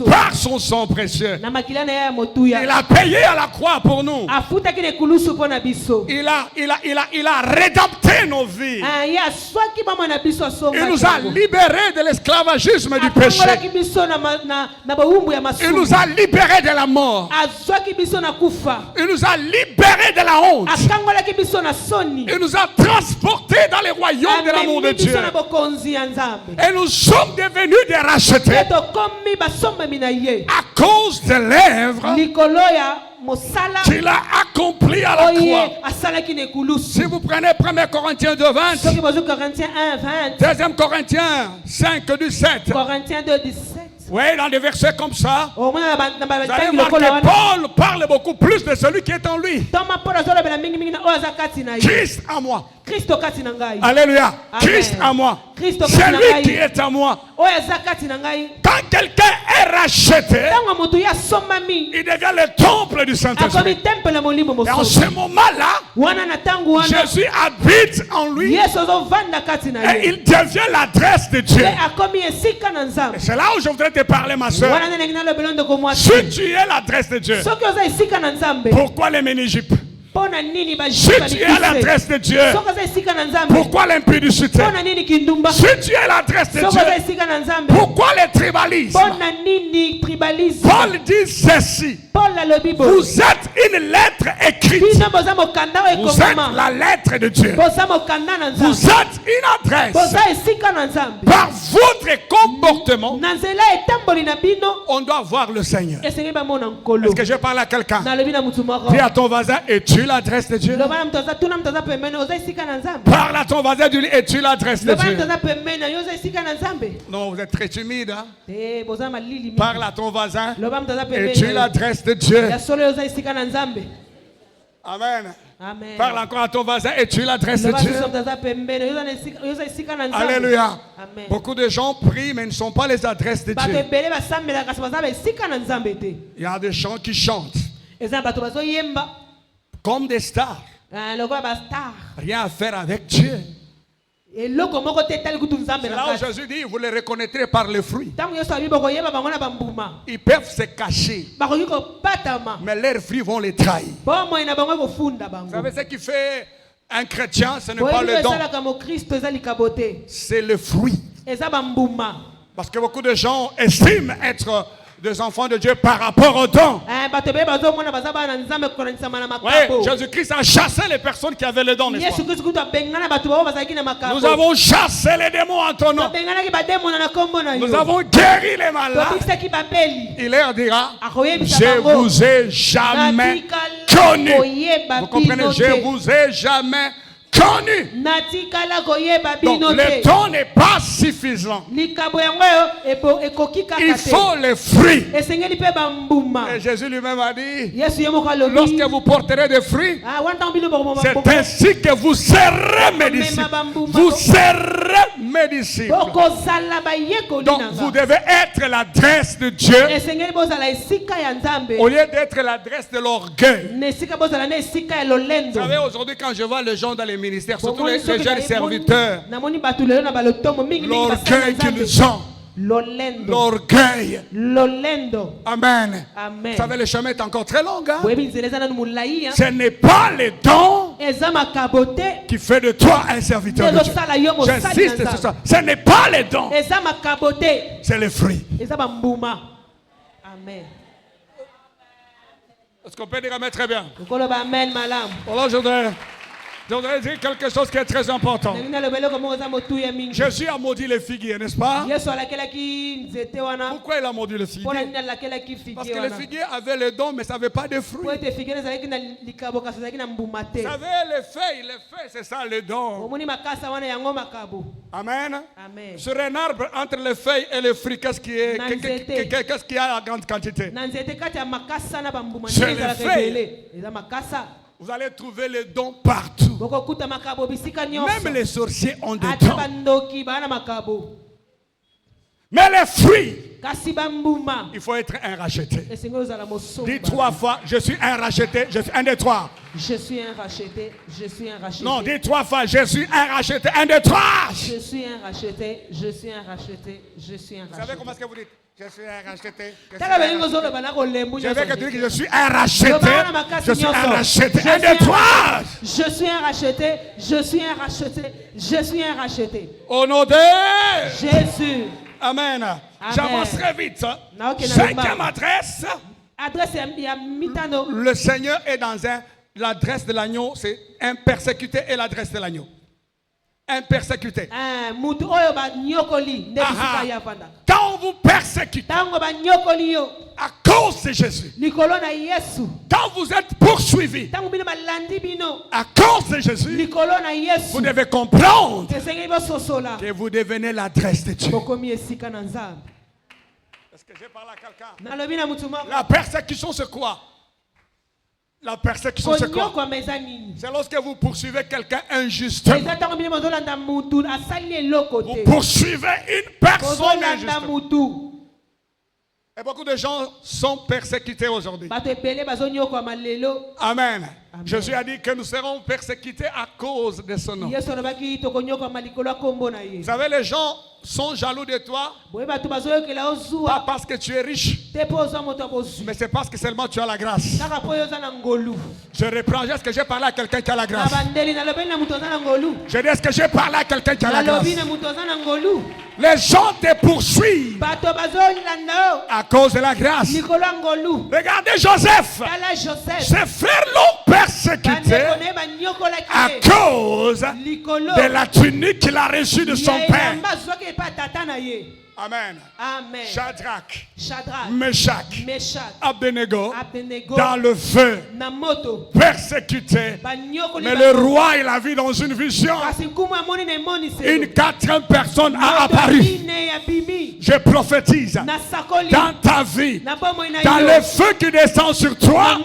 Speaker 2: par son sang précieux. Il a payé à la croix pour nous. Il a rédempté nos vies. Il nous a libérés de l'esclavagisme du péché. Il nous a libérés de la mort. Il nous a libérés de la honte. Il nous a transportés dans les royaumes de l'amour de Dieu. Et nous sommes devenus des rachetés à cause des lèvres qu'il a accompli à la croix. Si vous prenez 1 Corinthiens 2, 20, 2 Corinthiens 5, 17, oui, dans des versets comme ça, vous allez voir que Paul parle beaucoup plus de celui qui est en lui. Christ en moi. Alléluia. Christ en moi. C'est lui qui est en moi. Quand quelqu'un est racheté, il devient le temple du Saint-Esprit. Et en ce moment-là, Jésus habite en lui et il devient l'adresse de Dieu. Et c'est là où je voudrais te parler, ma soeur. Si tu es l'adresse de Dieu, pourquoi les Ménigipes? Si tu es l'adresse de Dieu, pourquoi l'impudicité? Si tu es l'adresse de Dieu, pourquoi les tribalismes? Paul dit ceci. Vous êtes une lettre écrite. Vous êtes la lettre de Dieu. Vous êtes une adresse. Par votre comportement, on doit voir le Seigneur. Est-ce que je parle à quelqu'un? Dis à ton voisin, es-tu l'adresse de Dieu? Parle à ton voisin, dis, es-tu l'adresse de Dieu? Non, vous êtes très timide. Hein? Parle à ton voisin, es-tu l'adresse de Dieu? Amen.
Speaker 3: Amen.
Speaker 2: Parle encore à ton voisin, es-tu l'adresse de Dieu? Alléluia.
Speaker 3: Amen.
Speaker 2: Beaucoup de gens prient mais ne sont pas les adresses de Dieu. Il y a des gens qui chantent comme des stars. Rien à faire avec Dieu. C'est là où Jésus dit, vous les reconnaîtrez par les fruits. Ils peuvent se cacher, mais leurs fruits vont les trahir. Vous savez ce qui fait un chrétien, ce n'est pas le don, c'est le fruit. Parce que beaucoup de gens estiment être des enfants de Dieu par rapport au don. Oui, Jésus-Christ a chassé les personnes qui avaient le don, n'est-ce pas? Nous avons chassé les démons en ton nom. Nous avons guéri les malades. Il leur dira, je vous ai jamais connu. Vous comprenez? Je vous ai jamais connu. Donc le don n'est pas suffisant. Il faut les fruits. Et Jésus lui-même a dit, lorsque vous porterez des fruits, c'est ainsi que vous serez mes disciples. Vous serez mes disciples. Donc vous devez être l'adresse de Dieu au lieu d'être l'adresse de l'orgueil. Vous savez, aujourd'hui quand je vois les gens dans les ministères, surtout les jeunes serviteurs, l'orgueil qu'ils ont. L'orgueil. Amen. Vous savez, le chemin est encore très long. Ce n'est pas les dons qui fait de toi un serviteur de Dieu. J'insiste sur ça. Ce n'est pas les dons. C'est les fruits.
Speaker 3: Amen.
Speaker 2: Est-ce qu'on peut dire amen très bien? Alors je voudrais dire quelque chose qui est très important. Jésus a maudit les figuiers, n'est-ce pas? Pourquoi il a maudit les figuiers? Parce que les figuiers avaient le don, mais ça n'avait pas de fruits. Vous savez, les feuilles, c'est ça le don. Amen. Sur un arbre, entre les feuilles et les fruits, qu'est-ce qu'il y a en grande quantité? C'est les feuilles. Vous allez trouver les dons partout. Même les sorciers ont des dons. Mais les fruits, il faut être un racheté. Dis 3 fois, je suis un racheté. Je suis un des 3.
Speaker 3: Je suis un racheté. Je suis un racheté.
Speaker 2: Non, dis 3 fois, je suis un racheté. 1, 2, 3.
Speaker 3: Je suis un racheté. Je suis un racheté. Je suis un racheté.
Speaker 2: Vous savez comment est-ce que vous dites? Je suis un racheté.
Speaker 3: Je
Speaker 2: veux que tu dises que je suis un racheté. Je suis un racheté. 1, 2, 3.
Speaker 3: Je suis un racheté. Je suis un racheté. Je suis un racheté.
Speaker 2: Au nom de
Speaker 3: Jésus.
Speaker 2: Amen. J'avancerai vite. 5e adresse. Le Seigneur est dans l'adresse de l'agneau, c'est un persécuté et l'adresse de l'agneau. Un persécuté. Quand on vous persécute à cause de Jésus, quand vous êtes poursuivi à cause de Jésus, vous devez comprendre que vous devenez l'adresse de Dieu. Est-ce que j'ai parlé à quelqu'un? La persécution, c'est quoi? La persécution, c'est quoi? C'est lorsque vous poursuivez quelqu'un injustement. Vous poursuivez une personne injustement. Et beaucoup de gens sont persécutés aujourd'hui. Amen. Jésus a dit que nous serons persécutés à cause de son nom. Vous savez, les gens sont jaloux de toi, pas parce que tu es riche, mais c'est parce que seulement tu as la grâce. Je reprends, est-ce que j'ai parlé à quelqu'un qui a la grâce? Je dis, est-ce que j'ai parlé à quelqu'un qui a la grâce? Les gens te poursuivent à cause de la grâce. Regardez Joseph. Ses frères l'ont persécuté à cause de la tunique qu'il a reçue de son père. Amen. Shadrach, Meshach, Abednego, dans le feu, persécuté. Mais le roi, il a vu dans une vision, une 4e personne a apparu. Je prophétise dans ta vie, dans le feu qui descend sur toi,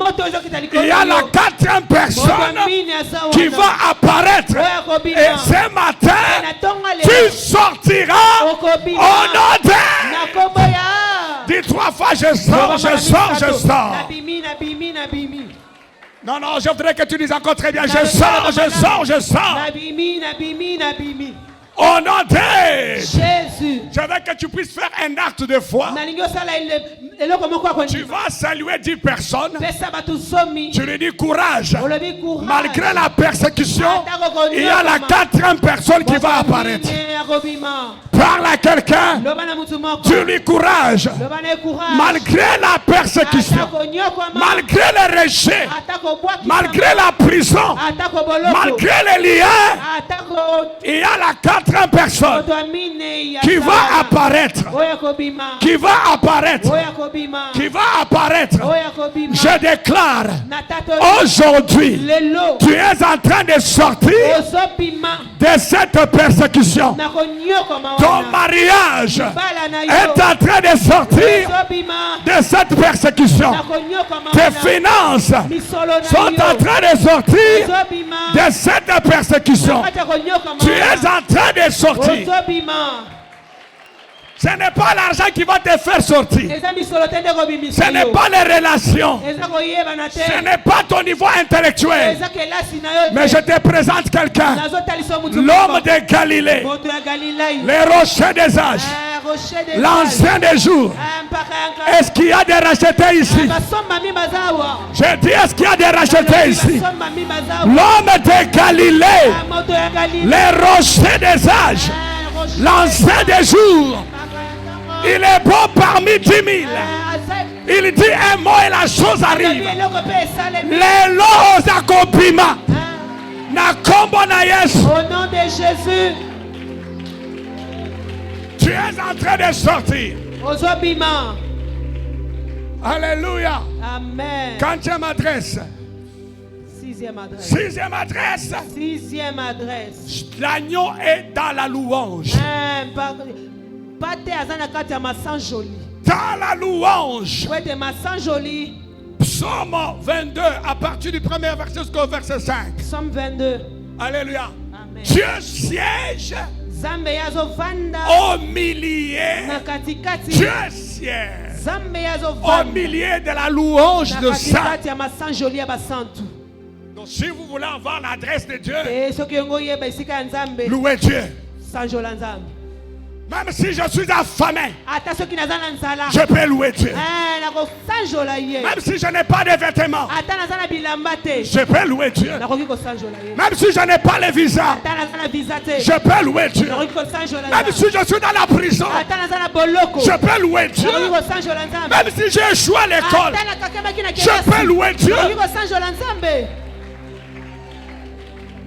Speaker 2: il y a la 4e personne qui va apparaître. Et ce matin, tu sortiras au nom. Dis 3 fois, je sors, je sors, je sors. Non, non, je voudrais que tu dises encore très bien, je sors, je sors, je sors. Au nom de
Speaker 3: Jésus.
Speaker 2: Je veux que tu puisses faire un acte de foi. Tu vas saluer 10 personnes. Tu lui dis courage. Malgré la persécution, il y a la 4e personne qui va apparaître. Parle à quelqu'un. Tu lui courage. Malgré la persécution, malgré le rejet, malgré la prison, malgré les liens, il y a la 4e personne qui va apparaître. Qui va apparaître. Qui va apparaître. Je déclare aujourd'hui, tu es en train de sortir de cette persécution. Ton mariage est en train de sortir de cette persécution. Tes finances sont en train de sortir de cette persécution. Tu es en train de sortir. Ce n'est pas l'argent qui va te faire sortir. Ce n'est pas les relations. Ce n'est pas ton niveau intellectuel. Mais je te présente quelqu'un. L'homme de Galilée. Les rochers des âges. L'ancien des jours. Est-ce qu'il y a des rachetés ici? Je dis, est-ce qu'il y a des rachetés ici? L'homme de Galilée. Les rochers des âges. L'ancien des jours. Il est bon parmi 10 000. Il dit un mot et la chose arrive. Les lois accomplissement. Au
Speaker 3: nom de Jésus.
Speaker 2: Tu es en train de sortir. Alléluia.
Speaker 3: Amen.
Speaker 2: Quantième adresse?
Speaker 3: 6e adresse.
Speaker 2: 6e adresse.
Speaker 3: 6e adresse.
Speaker 2: L'agneau est dans la louange. Dans la louange. Psaume 22 à partir du 1er verset jusqu'au verset 5.
Speaker 3: Psaume 22.
Speaker 2: Alléluia. Amen. Dieu siège au milieu. Dieu siège au milieu de la louange de saint. Donc si vous voulez avoir l'adresse de Dieu, louez Dieu. Même si je suis affamé, je peux louer Dieu. Même si je n'ai pas de vêtements, je peux louer Dieu. Même si je n'ai pas le visa, je peux louer Dieu. Même si je suis dans la prison, je peux louer Dieu. Même si j'ai échoué à l'école, je peux louer Dieu.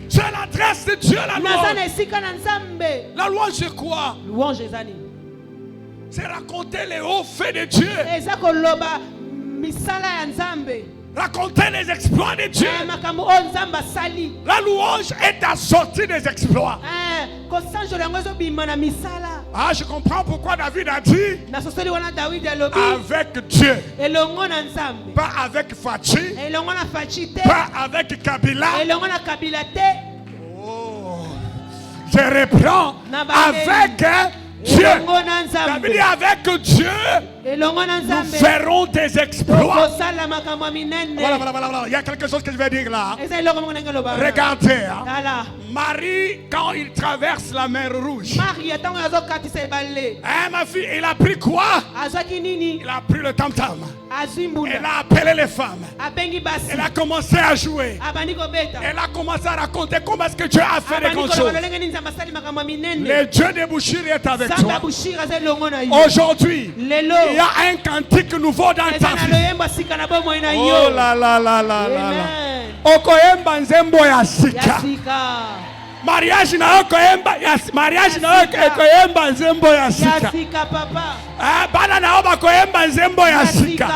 Speaker 2: C'est l'adresse de Dieu, la louange. La louange, c'est quoi? C'est raconter les hauts faits de Dieu. Raconter les exploits de Dieu. La louange est assortie des exploits. Ah, je comprends pourquoi David a dit avec Dieu, pas avec Fachi, pas avec Kabila. Oh, je reprends avec Dieu. David dit avec Dieu, nous ferons des exploits. Voilà. Il y a quelque chose que je vais dire là. Regardez. Hein. Marie, quand il traverse la mer Rouge, ma fille, il a pris quoi? Il a pris le tam-tam. Elle a appelé les femmes. Elle a commencé à jouer. Elle a commencé à raconter comment est-ce que Dieu a fait des grandes choses. Le Dieu de Bouchiri est avec toi. Aujourd'hui, il y a un cantique nouveau dans ta vie. Oh là là là là là. Okoyemba nzembo ya sika. Mariage na okoyemba ya mariage na okoyemba nzembo ya sika. Bana na oba koyemba nzembo ya sika.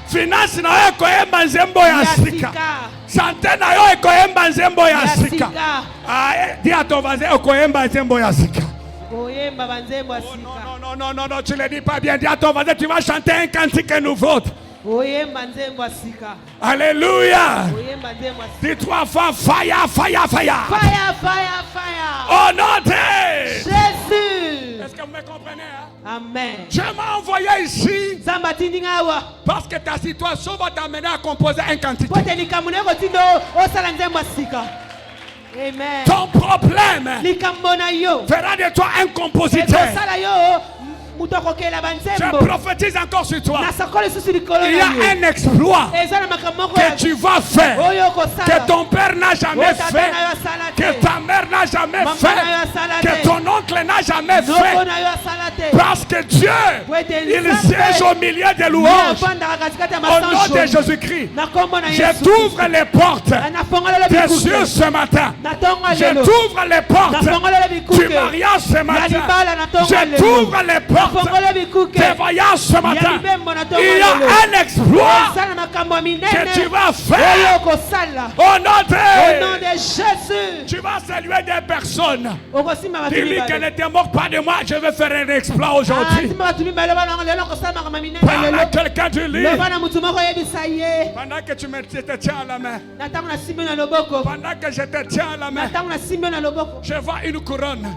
Speaker 2: Finance na okoyemba nzembo ya sika. Santé na yo okoyemba nzembo ya sika. Dis à ton voisin okoyemba nzembo ya sika. Non, tu ne le dis pas bien. Dis à ton voisin, tu vas chanter un cantique nouveau. Alléluia. Dis 3 fois fire. Au nom de
Speaker 3: Jésus.
Speaker 2: Est-ce que vous me comprenez? Hein?
Speaker 3: Amen.
Speaker 2: Dieu m'a envoyé ici parce que ta situation va t'amener à composer un cantique.
Speaker 3: Amen.
Speaker 1: Ton problème fera de toi un compositeur. Je prophétise encore sur toi. Il y a un exploit que tu vas faire, que ton père n'a jamais fait, que ta mère n'a jamais fait, que ton oncle n'a jamais fait. Parce que Dieu, il siège au milieu des louanges. Au nom de Jésus-Christ, je t'ouvre les portes des cieux ce matin. Je t'ouvre les portes du mariage ce matin. Je t'ouvre les portes tes voyages ce matin. Il y a un exploit que tu vas faire au nom de
Speaker 3: Jésus.
Speaker 1: Tu vas saluer des personnes. Dis-lui qu'elle ne te moque pas de moi. Je vais faire un exploit aujourd'hui. Parle à quelqu'un du lit. Pendant que tu me tiens à la main. Pendant que je te tiens à la main. Je vois une couronne.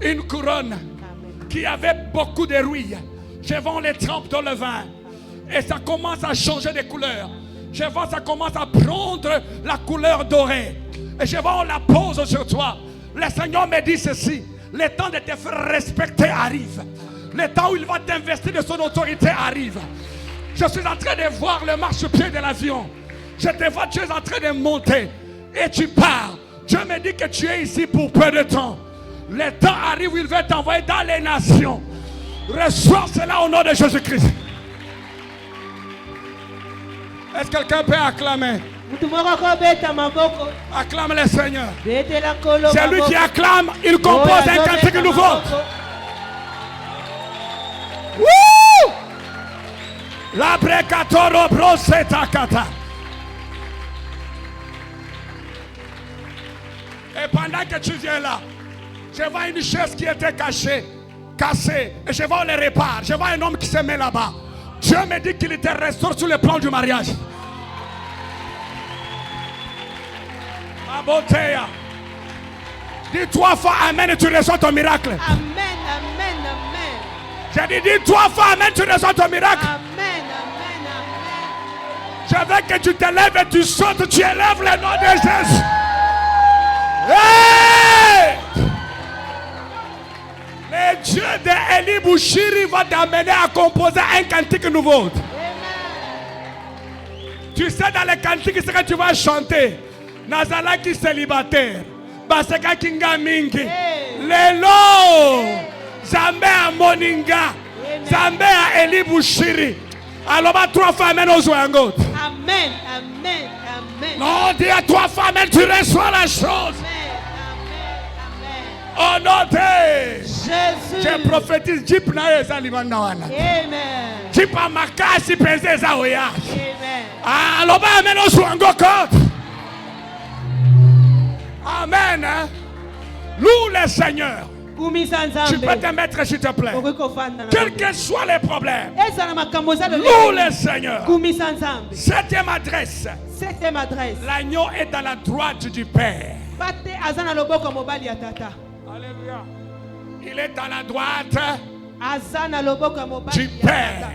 Speaker 1: Une couronne qui avait beaucoup de rouille. Je vois les trempes dans le vin. Et ça commence à changer de couleur. Je vois ça commence à prendre la couleur dorée. Et je vois on la pose sur toi. Le Seigneur me dit ceci. Le temps de te faire respecter arrive. Le temps où il va t'investir de son autorité arrive. Je suis en train de voir le marchepied de l'avion. Je te vois, tu es en train de monter. Et tu pars. Dieu me dit que tu es ici pour peu de temps. Le temps arrive où il va t'envoyer dans les nations. Reçois cela au nom de Jésus-Christ. Est-ce que quelqu'un peut acclamer? Acclame le Seigneur. C'est lui qui acclame, il compose un cantique nouveau. Wouh! La brecatoro broseta kata. Et pendant que tu viens là, je vois une chaise qui était cassée. Et je vois on les répare. Je vois un homme qui se met là-bas. Dieu me dit qu'il te restaure sur le plan du mariage. Abotea. Dis 3 fois Amen et tu reçois ton miracle.
Speaker 3: Amen, amen, amen.
Speaker 1: J'ai dit 3 fois Amen, tu reçois ton miracle.
Speaker 3: Amen, amen, amen.
Speaker 1: Je veux que tu te lèves et tu sautes, tu élèves le nom de Jésus. Hey! Le Dieu d'Eli Bouchiri va t'amener à composer un cantique nouveau. Amen. Tu sais dans les cantiques ce que tu vas chanter. Nazala qui célibataire. Baseka Kinga Mingi. Lelo. Zambe à Moninga. Zambe à Eli Bouchiri. Alors, 3 fois Amen aux Ouangot.
Speaker 3: Amen, amen, amen.
Speaker 1: Non, dis à 3 fois Amen, tu reçois la chose. Au nom de
Speaker 3: Jésus.
Speaker 1: Je prophétise Jeep na ezalimandawana.
Speaker 3: Amen.
Speaker 1: Jeep amakasi penze za oya.
Speaker 3: Amen.
Speaker 1: Alors ba amen oswango kot. Amen. Loue le Seigneur. Tu peux te mettre s'il te plaît. Quels que soient les problèmes. Loue le Seigneur. 7e adresse. L'agneau est à la droite du Père. Alléluia. Il est à la droite du Père.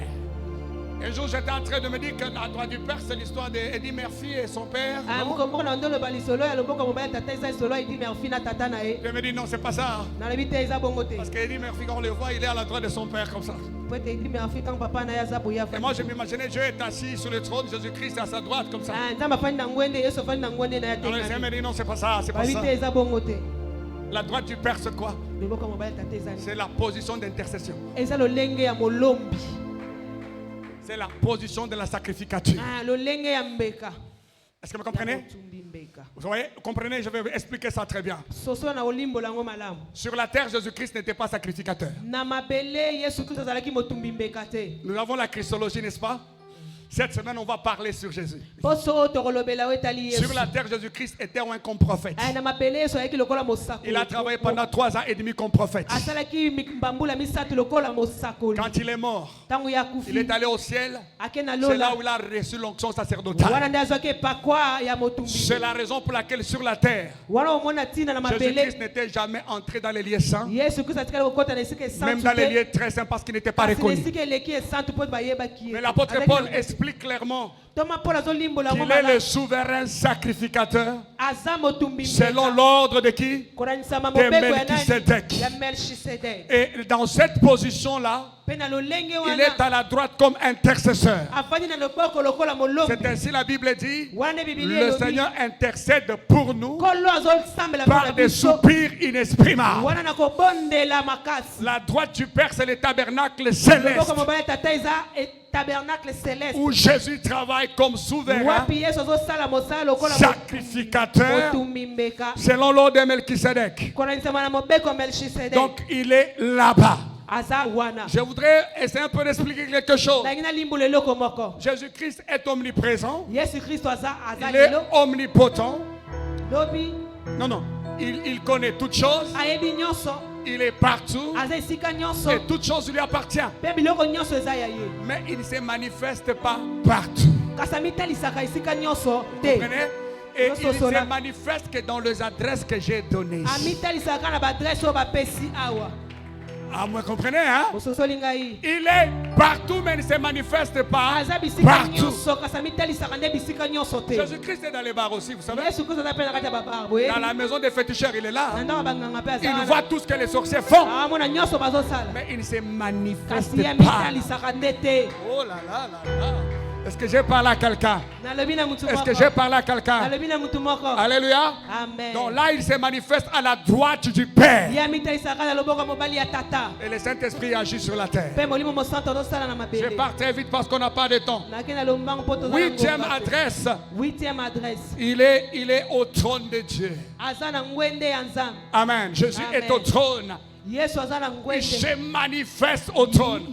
Speaker 1: Un jour j'étais en train de me dire que la droite du Père c'est l'histoire d'Eddie Murphy et son père. Je me dis non c'est pas ça. Parce qu'Eddie Murphy quand on le voit il est à la droite de son père comme ça. Et moi je m'imaginais Dieu est assis sur le trône, Jésus-Christ à sa droite comme ça. Alors le Seigneur me dit non c'est pas ça, c'est pas ça. La droite du Père c'est quoi? C'est la position d'intercession. C'est la position de la sacrificature. Est-ce que vous comprenez? Vous voyez, comprenez, je vais vous expliquer ça très bien. Sur la terre, Jésus-Christ n'était pas sacrificateur. Nous avons la christologie, n'est-ce pas? Cette semaine, on va parler sur Jésus. Sur la terre, Jésus-Christ était un comme prophète. Il a travaillé pendant 3 ans et demi comme prophète. Quand il est mort, il est allé au ciel. C'est là où il a reçu l'onction sacerdotale. C'est la raison pour laquelle sur la terre, Jésus-Christ n'était jamais entré dans les lieux saints. Même dans les lieux très saints parce qu'il n'était pas reconnu. Mais l'apôtre Paul explique clairement
Speaker 2: qu'il est le souverain sacrificateur selon l'ordre de qui? De Melchisédek. Et dans cette position-là, il est à la droite comme intercesseur. C'est ainsi la Bible dit, le Seigneur intercède pour nous par des soupirs inexprimables. La droite du Père, c'est le tabernacle céleste où Jésus travaille comme souverain sacrificateur selon l'ordre de Melchisédek. Donc il est là-bas. Je voudrais essayer un peu d'expliquer quelque chose. Jésus-Christ est omniprésent. Il est omnipotent. Non. Il connaît toutes choses. Il est partout. Et toutes choses lui appartiennent. Mais il ne se manifeste pas partout. Vous comprenez? Et il ne se manifeste que dans les adresses que j'ai données. Ah, vous comprenez, hein? Il est partout, mais il ne se manifeste pas partout. Jésus-Christ est dans les bars aussi, vous savez. Dans la maison des féticheurs, il est là. Il voit tout ce que les sorciers font. Mais il ne se manifeste pas. Oh là là là là. Est-ce que j'ai parlé à quelqu'un? Est-ce que j'ai parlé à quelqu'un? Alléluia. Amen. Donc là, il se manifeste à la droite du Père. Et le Saint-Esprit agit sur la terre. Je pars très vite parce qu'on n'a pas de temps. Huitième adresse. Il est au trône de Dieu. Amen. Jésus est au trône. Il se manifeste au trône.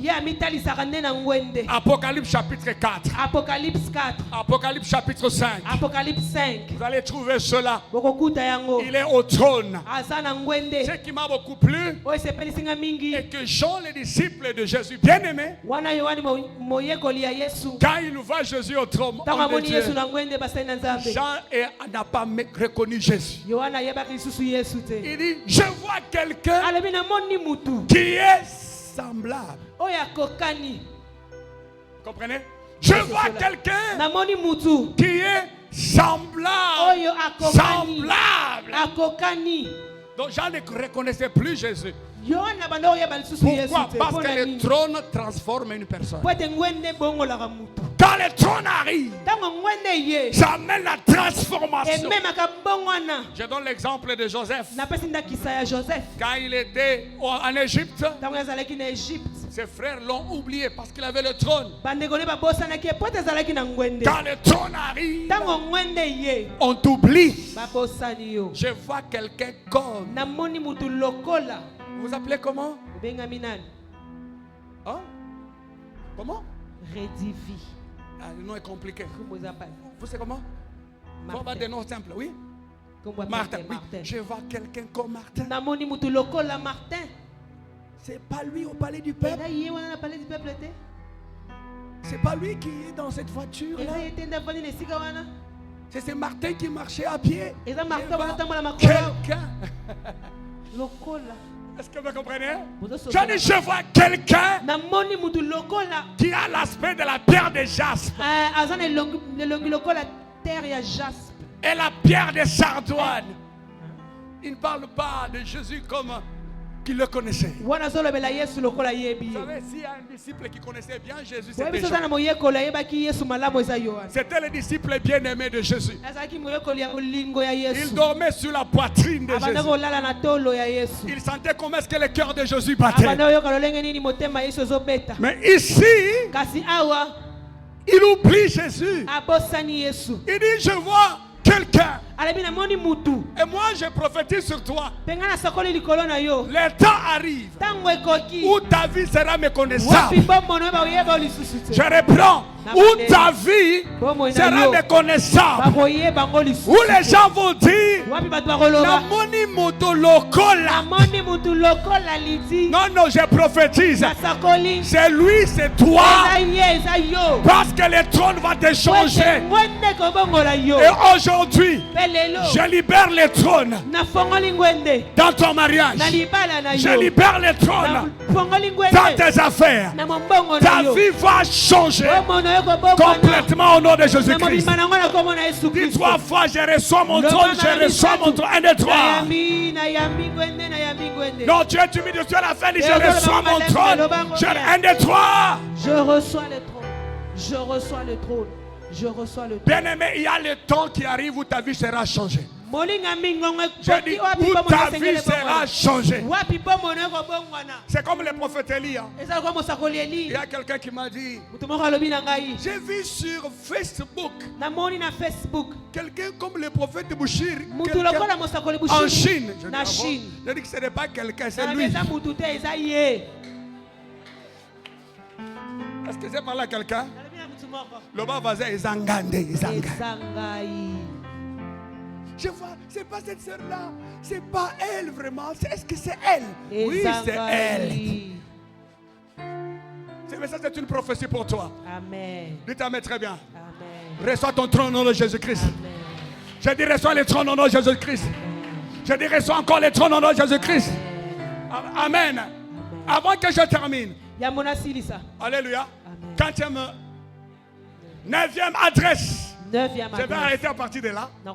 Speaker 2: Apocalypse chapitre 4. Apocalypse chapitre 5. Vous allez trouver cela. Il est au trône. Ce qui m'a beaucoup plu est que Jean, le disciple de Jésus bien-aimé, quand il voit Jésus au trône de Dieu, Jean n'a pas reconnu Jésus. Il dit, je vois quelqu'un qui est semblable. Vous comprenez? Je vois quelqu'un qui est semblable. Donc Jean ne reconnaissait plus Jésus. Pourquoi? Parce que le trône transforme une personne. Quand le trône arrive, ça amène la transformation. Je donne l'exemple de Joseph. Quand il était en Égypte, ses frères l'ont oublié parce qu'il avait le trône. Quand le trône arrive, on t'oublie. Je vois quelqu'un comme. Vous appelez comment? Hein? Comment?
Speaker 3: Redivi.
Speaker 2: Ah, le nom est compliqué. Vous savez comment? Il faut avoir des noms simples, oui? Martin. Oui. Je vois quelqu'un comme Martin. C'est pas lui au palais du peuple. C'est pas lui qui est dans cette voiture là. C'est Martin qui marchait à pied. Quelqu'un. Est-ce que vous comprenez? Je vois quelqu'un qui a l'aspect de la pierre de jaspe. Et la pierre de sardoine. Il ne parle pas de Jésus comme qu'il le connaissait. Vous savez, s'il y a un disciple qui connaissait bien Jésus, c'était Jean. C'était le disciple bien-aimé de Jésus. Il dormait sur la poitrine de Jésus. Il sentait comment est-ce que le cœur de Jésus battait. Mais ici, il oublie Jésus. Il dit, je vois quelqu'un. Et moi je prophétise sur toi. Le temps arrive où ta vie sera méconnaissable. Je reprends. Où ta vie sera méconnaissable. Où les gens vont dire la moni moto lokola. Non, je prophétise. C'est lui, c'est toi. Parce que le trône va te changer. Et aujourd'hui, je libère le trône dans ton mariage. Je libère le trône dans tes affaires. Ta vie va changer. complètement au nom de Jésus-Christ. Dis 3 fois, je reçois mon trône, je reçois mon trône. 1, 2, 3. Non, tu es timide, tu es la fin, je reçois mon trône. 1, 2, 3.
Speaker 3: Je reçois le trône. Je reçois le trône. Je reçois le trône.
Speaker 2: Bien-aimé, il y a le temps qui arrive où ta vie sera changée. Je dis où ta vie sera changée. C'est comme le prophète Élie. Il y a quelqu'un qui m'a dit, j'ai vu sur Facebook quelqu'un comme le prophète Bouchir en Chine. Je dis que ce n'est pas quelqu'un, c'est lui. Est-ce que c'est par là quelqu'un? Le bas voisin est Zangandé. Je vois, c'est pas cette sœur-là, c'est pas elle vraiment. Est-ce que c'est elle? Oui, c'est elle. Mais ça, c'est une prophétie pour toi.
Speaker 3: Amen.
Speaker 2: Dites Amen très bien.
Speaker 3: Amen.
Speaker 2: Reçois ton trône au nom de Jésus-Christ. Je dis reçois le trône au nom de Jésus-Christ. Je dis reçois encore le trône au nom de Jésus-Christ. Amen. Avant que je termine. Alléluia. Quatrième, 9e adresse. Je vais arrêter à partir de là. À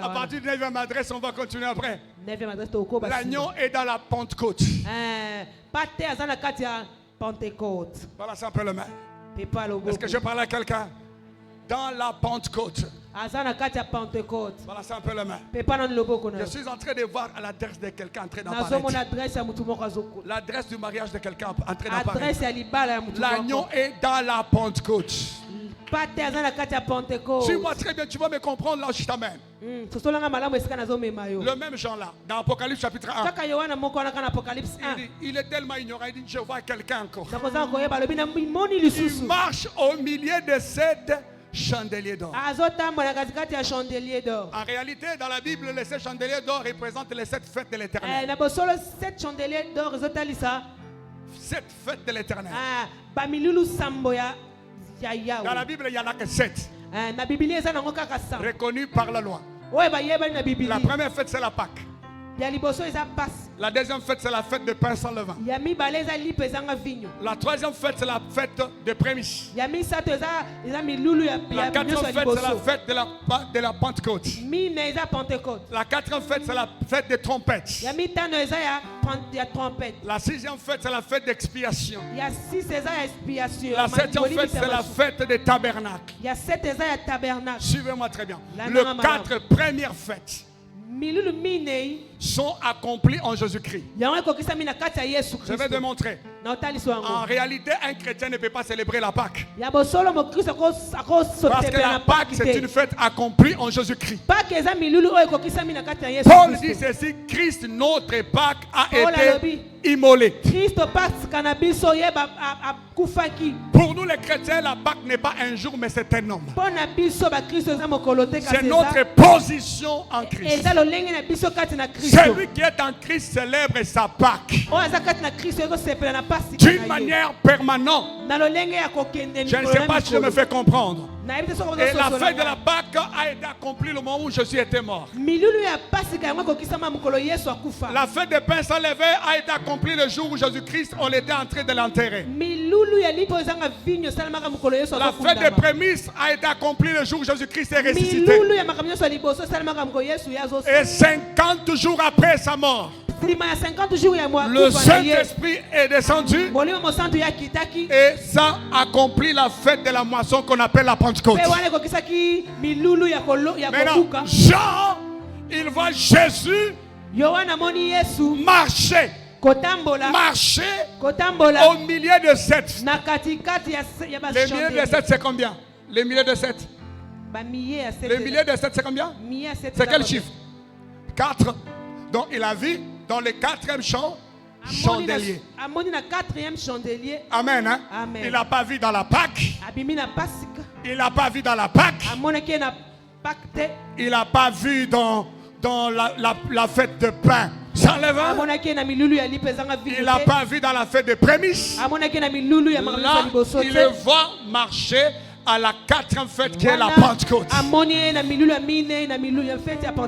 Speaker 2: partir de 9e adresse, on va continuer après. L'agneau est dans la Pentecôte. Voilà simplement. Est-ce que je parle à quelqu'un? Dans la Pentecôte. Voilà simplement. Je suis en train de voir l'adresse de quelqu'un en train d'apparaître. L'adresse du mariage de quelqu'un en train d'apparaître. L'agneau est dans la Pentecôte. Suis-moi très bien, tu vas me comprendre là où je t'amène. Le même Jean là, dans Apocalypse chapitre 1. Il est tellement ignorant, il dit je vois quelqu'un encore. Il marche au milieu de 7 chandeliers d'or. En réalité, dans la Bible, les 7 chandeliers d'or représentent les 7 fêtes de l'Éternel. 7 fêtes de l'Éternel. Dans la Bible, il n'y en a que 7. Reconnus par la loi. La première fête, c'est la Pâque. La deuxième fête, c'est la fête de pain sans levain. La troisième fête, c'est la fête de prémices. La quatrième fête, c'est la fête de la Pentecôte. La quatrième fête, c'est la fête des trompettes. La sixième fête, c'est la fête d'expiation. La septième fête, c'est la fête des tabernacles. Suivez-moi très bien. Les 4 premières fêtes sont accomplis en Jésus-Christ. Je vais démontrer. En réalité, un chrétien ne peut pas célébrer la Pâque. Parce que la Pâque, c'est une fête accomplie en Jésus-Christ. Paul dit ceci, Christ, notre Pâque, a été immolé. Pour nous les chrétiens, la Pâque n'est pas un jour, mais c'est un homme. C'est notre position en Christ. Celui qui est en Christ célèbre sa Pâque d'une manière permanente. Je ne sais pas si je me fais comprendre. Et la fête de la Pâque a été accomplie le moment où Jésus était mort. La fête des pains sans levain a été accomplie le jour où Jésus-Christ, on était en train de l'enterrer. La fête des prémices a été accomplie le jour où Jésus-Christ est ressuscité. Et 50 jours après sa mort, le Saint-Esprit est descendu et ça accomplit la fête de la moisson qu'on appelle la Pentecôte. Maintenant, Jean, il voit Jésus marcher au milieu de 7. Le milieu de 7, c'est combien? Le milieu de 7. Le milieu de 7, c'est combien? C'est quel chiffre? 4. Donc il a vu dans le 4e chandelier. Amen. Hein?
Speaker 3: Amen.
Speaker 2: Il n'a pas vu dans la Pâque. Il n'a pas vu dans la Pâque. Il n'a pas vu dans la fête de pain sans levain. Il n'a pas vu dans la fête de prémices. Là, il le voit marcher à la 4e fête qui est la Pentecôte.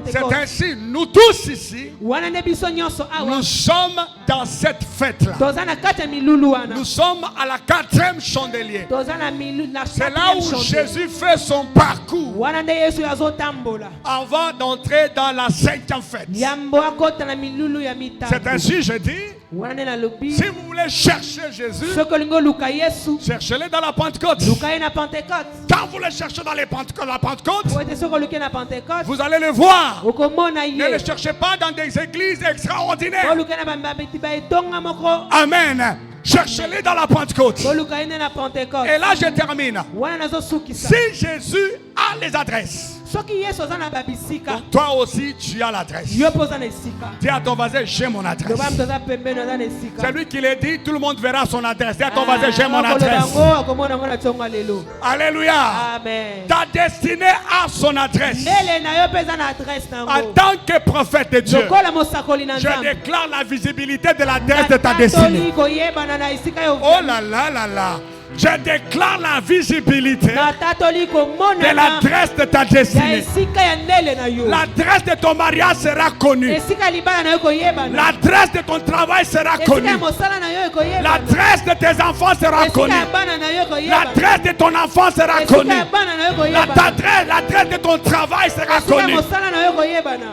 Speaker 2: C'est ainsi, nous tous ici, nous sommes dans cette fête-là. Nous sommes à la 4e chandelier. C'est là où Jésus fait son parcours avant d'entrer dans la 5e fête. C'est ainsi, je dis, si vous voulez chercher Jésus, cherchez-le dans la Pentecôte. Quand vous le cherchez dans la Pentecôte, vous allez le voir. Ne le cherchez pas dans des églises extraordinaires. Amen. Cherchez-le dans la Pentecôte. Et là, je termine. Si Jésus a les adresses, toi aussi, tu as l'adresse. Dis à ton voisin, j'ai mon adresse. C'est lui qui l'a dit, tout le monde verra son adresse. Dis à ton voisin, j'ai mon adresse. Alléluia.
Speaker 3: Amen.
Speaker 2: Ta destinée a son adresse. En tant que prophète de Dieu, je déclare la visibilité de l'adresse de ta destinée. Oh là là là là. Je déclare la visibilité de l'adresse de ta destinée. L'adresse de ton mariage sera connue. L'adresse de ton travail sera connue. L'adresse de tes enfants sera connue. L'adresse de ton enfant sera connue. L'adresse de ton travail sera connue.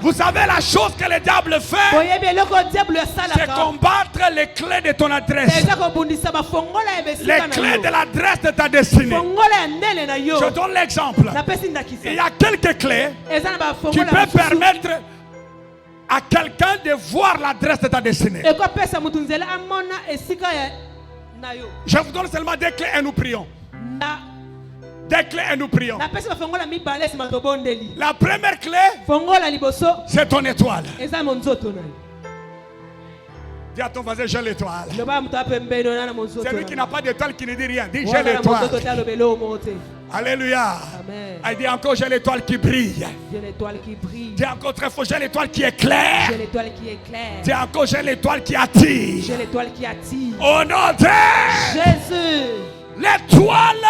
Speaker 2: Vous savez la chose que le diable fait, c'est combattre les clés de ton adresse. Les clés de l'adresse de ta destinée. Je donne l'exemple. Il y a quelques clés qui peuvent permettre à quelqu'un de voir l'adresse de ta destinée. Je vous donne seulement des clés et nous prions. Des clés et nous prions. La première clé, c'est ton étoile. Dis à ton voisin, j'ai l'étoile. Celui qui n'a pas d'étoile qui ne dit rien. Dis, j'ai l'étoile. Alléluia.
Speaker 3: Amen.
Speaker 2: Il dit encore, j'ai l'étoile qui brille. Dis encore très fort, j'ai l'étoile qui éclaire. Dis encore, j'ai l'étoile qui attire. Au nom de
Speaker 3: Jésus.
Speaker 2: L'étoile,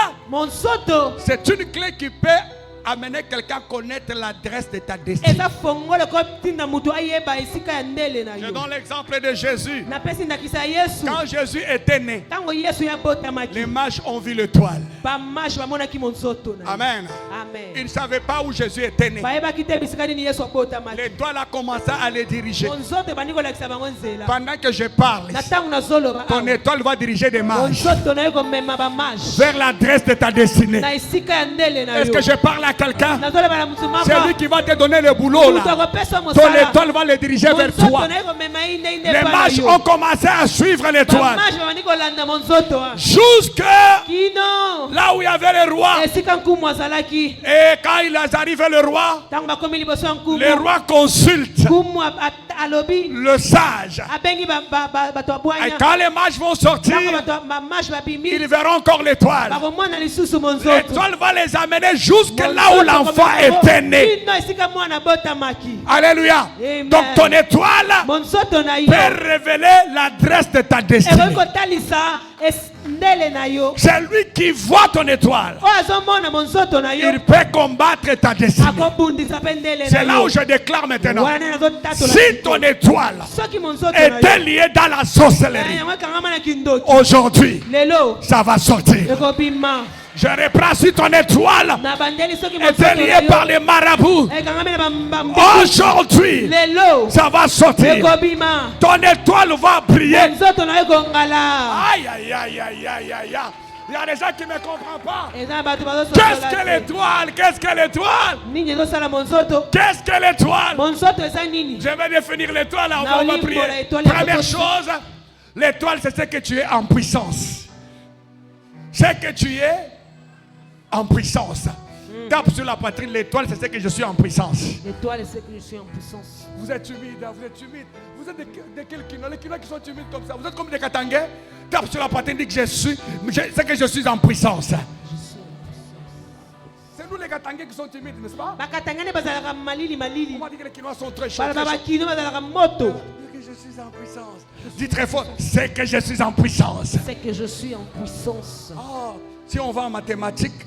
Speaker 2: c'est une clé qui peut amener quelqu'un à connaître l'adresse de ta destinée. Je donne l'exemple de Jésus. Quand Jésus était né, les mages ont vu l'étoile. Amen. Ils ne savaient pas où Jésus était né. L'étoile a commencé à les diriger. Pendant que je parle, ton étoile va diriger des mages vers l'adresse de ta destinée. Est-ce que je parle à quelqu'un? C'est lui qui va te donner le boulot là. Ton étoile va le diriger vers toi. Les mages ont commencé à suivre l'étoile jusque là où il y avait le roi. Et quand ils arrivent le roi consulte le sage. Et quand les mages vont sortir, ils verront encore l'étoile. L'étoile va les amener jusque là où l'enfant était né. Alléluia. Donc ton étoile peut révéler l'adresse de ta destinée. C'est lui qui voit ton étoile. Il peut combattre ta destinée. C'est là où je déclare maintenant. Si ton étoile était liée dans la sorcellerie, aujourd'hui, ça va sortir. Je reprends sur ton étoile était liée par les marabouts. Aujourd'hui, ça va sortir. Ton étoile va briller. Aïe, aïe, aïe, aïe, aïe, aïe. Il y a des gens qui ne me comprennent pas. Qu'est-ce que l'étoile? Qu'est-ce que l'étoile? Qu'est-ce que l'étoile? Je vais définir l'étoile. On va prier. Première chose, l'étoile, c'est ce que tu es en puissance. C'est que tu es en puissance. Tape sur la poitrine, l'étoile, c'est ce que je suis en puissance.
Speaker 3: L'étoile, c'est que je suis en puissance.
Speaker 2: Vous êtes timide, vous êtes timide. Vous êtes de quel Kino? Les Kino qui sont timides comme ça. Vous êtes comme des Katangais. Tape sur la poitrine, dit que c'est que je suis en puissance. C'est nous les Katangais qui sont timides, n'est-ce pas? On m'a dit que les Kinois sont très chauds. Je suis en puissance. Dis très fort, c'est que je suis en puissance.
Speaker 3: C'est que je suis en puissance.
Speaker 2: Oh, si on va en mathématiques,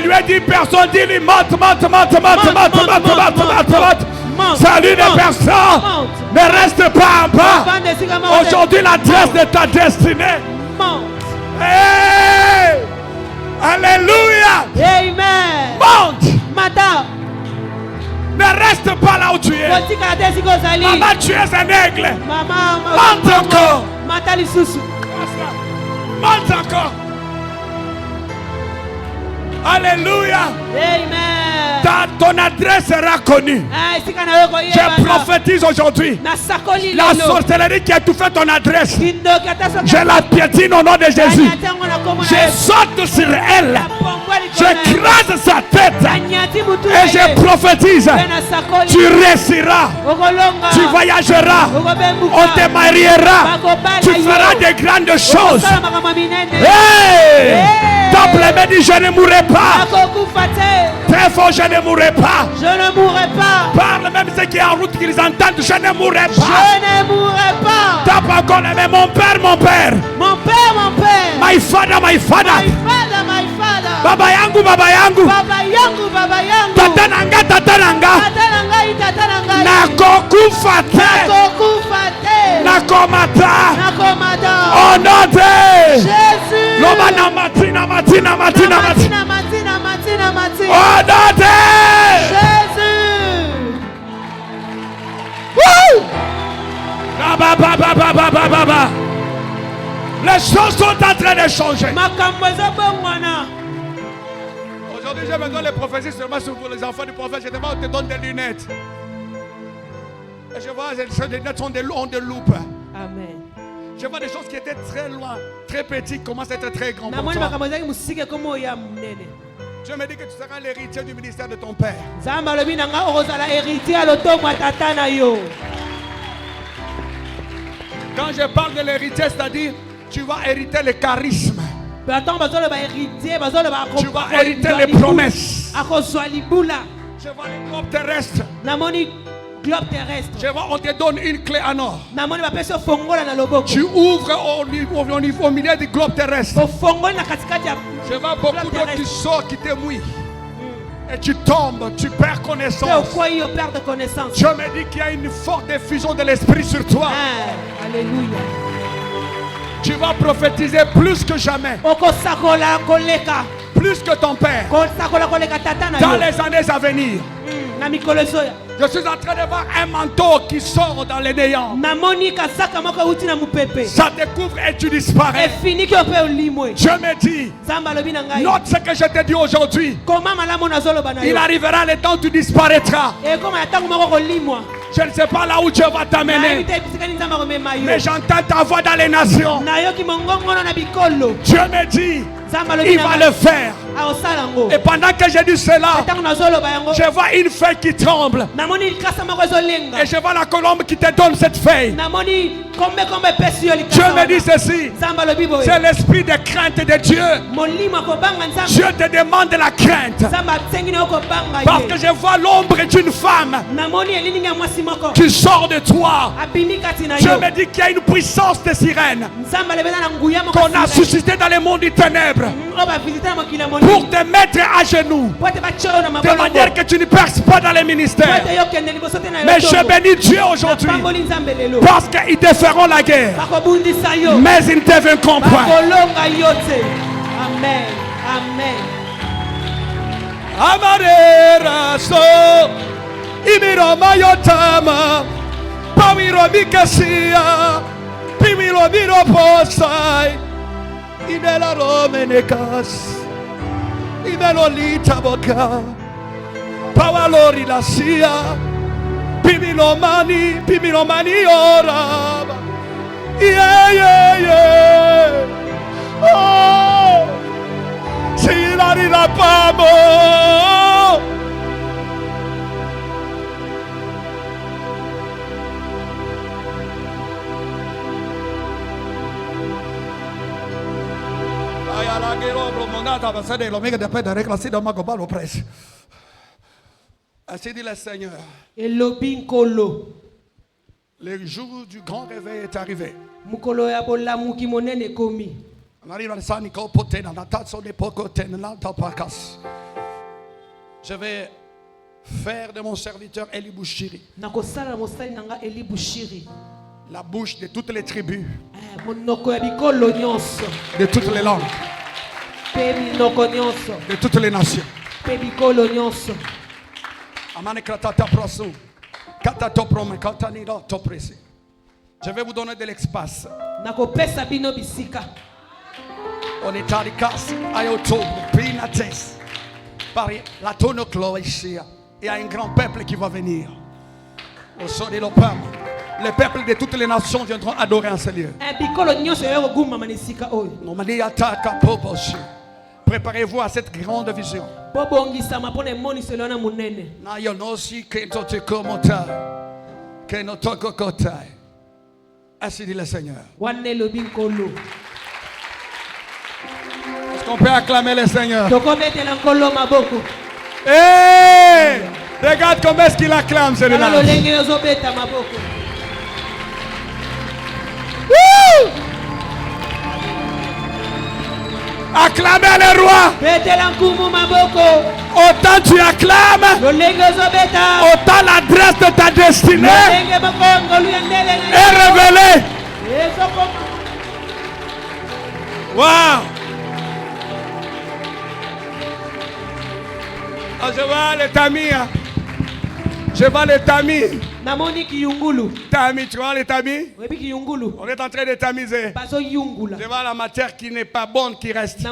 Speaker 1: ne lui ait dit personne, dis-lui monte. Salut les personnes. Ne reste pas en bas. Aujourd'hui, l'adresse de ta destinée. Hey! Alléluia.
Speaker 3: Amen.
Speaker 1: Monte.
Speaker 3: Madame.
Speaker 1: Ne reste pas là où tu es. Maman, tu es un aigle. Monte encore. Monte encore. Alléluia.
Speaker 3: Amen.
Speaker 1: Ton adresse sera connue. Je prophétise aujourd'hui. La sorcellerie qui a tout fait ton adresse, je la piétine au nom de Jésus. Je saute sur elle. Je crase sa tête. Et je prophétise. Tu réussiras. Tu voyageras. On te mariera. Tu feras de grandes choses. Hey! Ton plébé dit je ne mourrai pas. Très fort, je ne mourrai pas.
Speaker 3: Je ne mourrai pas.
Speaker 1: Parle même ceux qui sont en route qu'ils entendent. Je ne mourrai pas.
Speaker 3: Je ne mourrai pas.
Speaker 1: Tape encore les mains. Mon père.
Speaker 3: Mon père.
Speaker 1: My father.
Speaker 3: My father.
Speaker 1: Baba yangu.
Speaker 3: Baba yangu.
Speaker 1: Tata nanga. Nakokufa te. Nakomata. Au nom de
Speaker 3: Jésus.
Speaker 1: Lobana matina. Au nom de
Speaker 3: Jésus.
Speaker 1: Woo! Baba. Les choses sont en train de changer. Aujourd'hui, j'ai besoin de prophéties seulement sur vous, les enfants du prophète. Je te donne des lunettes. Et je vois que ces lunettes ont des loupe.
Speaker 3: Amen.
Speaker 1: Je vois des choses qui étaient très loin, très petites, commencent à être très grandes. Dieu me dit que tu seras l'héritier du ministère de ton père. Quand je parle de l'héritier, c'est-à-dire tu vas hériter le charisme. Tu vas hériter les promesses. Je vois les globes terrestres. Je vois, on te donne une clé en or. Tu ouvres au milieu du globe terrestre. Je vois beaucoup d'autres qui sortent, qui te mouillent. Et tu tombes, tu perds connaissance. Je me dis qu'il y a une forte effusion de l'esprit sur toi.
Speaker 3: Alléluia.
Speaker 1: Tu vas prophétiser plus que jamais. Plus que ton père. Dans les années à venir. Je suis en train de voir un manteau qui sort dans les néants. Ça découvre et tu disparais. Je me dis, note ce que je te dis aujourd'hui. Il arrivera le temps où tu disparaîtras. Je ne sais pas là où Dieu va t'amener. Mais j'entends ta voix dans les nations. Dieu me dit, il va le faire. Et pendant que je dis cela, je vois une feuille qui tremble. Et je vois la colombe qui te donne cette feuille. Dieu me dit ceci. C'est l'esprit de crainte de Dieu. Dieu te demande la crainte. Parce que je vois l'ombre d'une femme qui sort de toi. Dieu me dit qu'il y a une puissance de sirène qu'on a suscité dans le monde des ténèbres pour te mettre à genoux de manière que tu ne perces pas dans les ministères. Mais je bénis Dieu aujourd'hui parce qu'ils te feront la guerre, mais ils ne te vaincront point.
Speaker 3: Amen. Amen.
Speaker 1: Amarera so imiro mayotama pawiro mikasia piwiro miro posai idela romenekas idelo litaboka pawalori lasia pimilomani ora yeah oh si la pamo Ainsi dit le Seigneur. Le jour du grand réveil est arrivé. On arrive à
Speaker 2: Je vais faire de mon serviteur Eli Bouchiri la bouche de toutes les tribus, de toutes les langues, de toutes les nations. Je vais vous donner de l'espace. On est à l'Icas, à Yotob, Pinates, par la Tonoclo ici. Il y a un grand peuple qui va venir. Au son de l'opam. Les peuples de toutes les nations viendront adorer en ce lieu. Préparez-vous à cette grande vision. Ainsi dit le Seigneur. Est-ce qu'on peut acclamer le Seigneur? Hey! Regarde comment est-ce qu'il acclame ce dimanche. Acclamez le roi. Autant tu acclames, autant l'adresse de ta destinée est révélée. Wow. Oh, je vois les tamis. Je vois les tamis. Tamis, tu vois les tamis? On est en train de tamiser. Je vois la matière qui n'est pas bonne qui reste. Je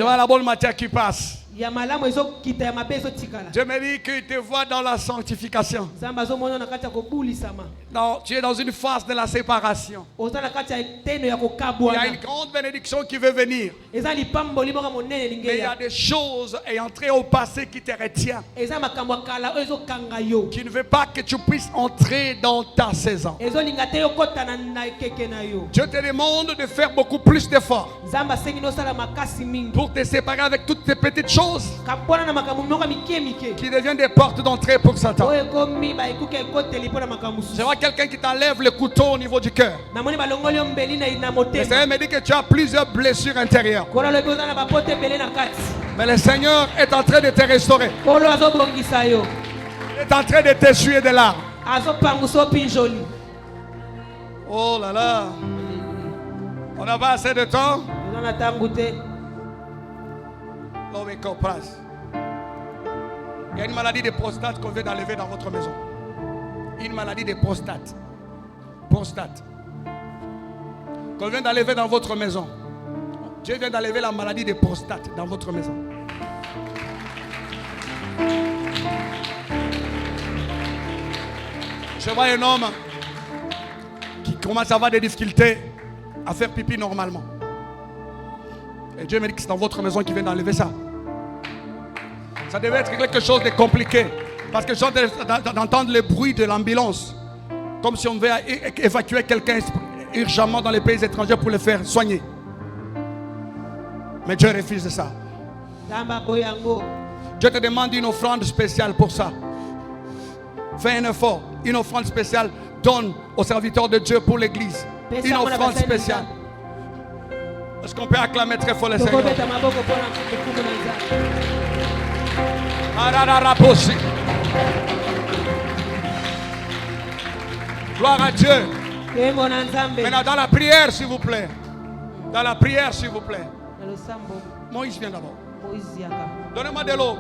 Speaker 2: vois la bonne matière qui passe. Je me dis qu'il te voit dans la sanctification. Non, tu es dans une phase de la séparation. Il y a une grande bénédiction qui veut venir. Mais il y a des choses ayant trait au passé qui te retiennent. Qui ne veut pas que tu puisses entrer dans ta saison. Dieu te demande de faire beaucoup plus d'efforts pour te séparer avec toutes ces petites choses qui deviennent des portes d'entrée pour Satan. Je vois quelqu'un qui t'enlève le couteau au niveau du cœur. Le Seigneur me dit que tu as plusieurs blessures intérieures. Mais le Seigneur est en train de te restaurer. Il est en train de t'essuyer des larmes. Oh là là. On n'a pas assez de temps. Il y a une maladie de prostate qu'on vient d'enlever dans votre maison. Une maladie de prostate. Prostate. Qu'on vient d'enlever dans votre maison. Dieu vient d'enlever la maladie de prostate dans votre maison. Je vois un homme qui commence à avoir des difficultés à faire pipi normalement. Et Dieu me dit que c'est dans votre maison qu'il vient d'enlever ça. Ça devait être quelque chose de compliqué. Parce que j'ai d'entendre le bruit de l'ambulance. Comme si on devait évacuer quelqu'un urgemment dans les pays étrangers pour le faire soigner. Mais Dieu refuse ça. Dieu te demande une offrande spéciale pour ça. Fais un effort. Une offrande spéciale. Donne aux serviteurs de Dieu pour l'église. Une offrande spéciale. Est-ce qu'on peut acclamer très fort le Seigneur? Gloire à Dieu. Maintenant dans la prière s'il vous plaît. Dans la prière s'il vous plaît. Moïse vient d'abord. Donnez-moi de l'eau.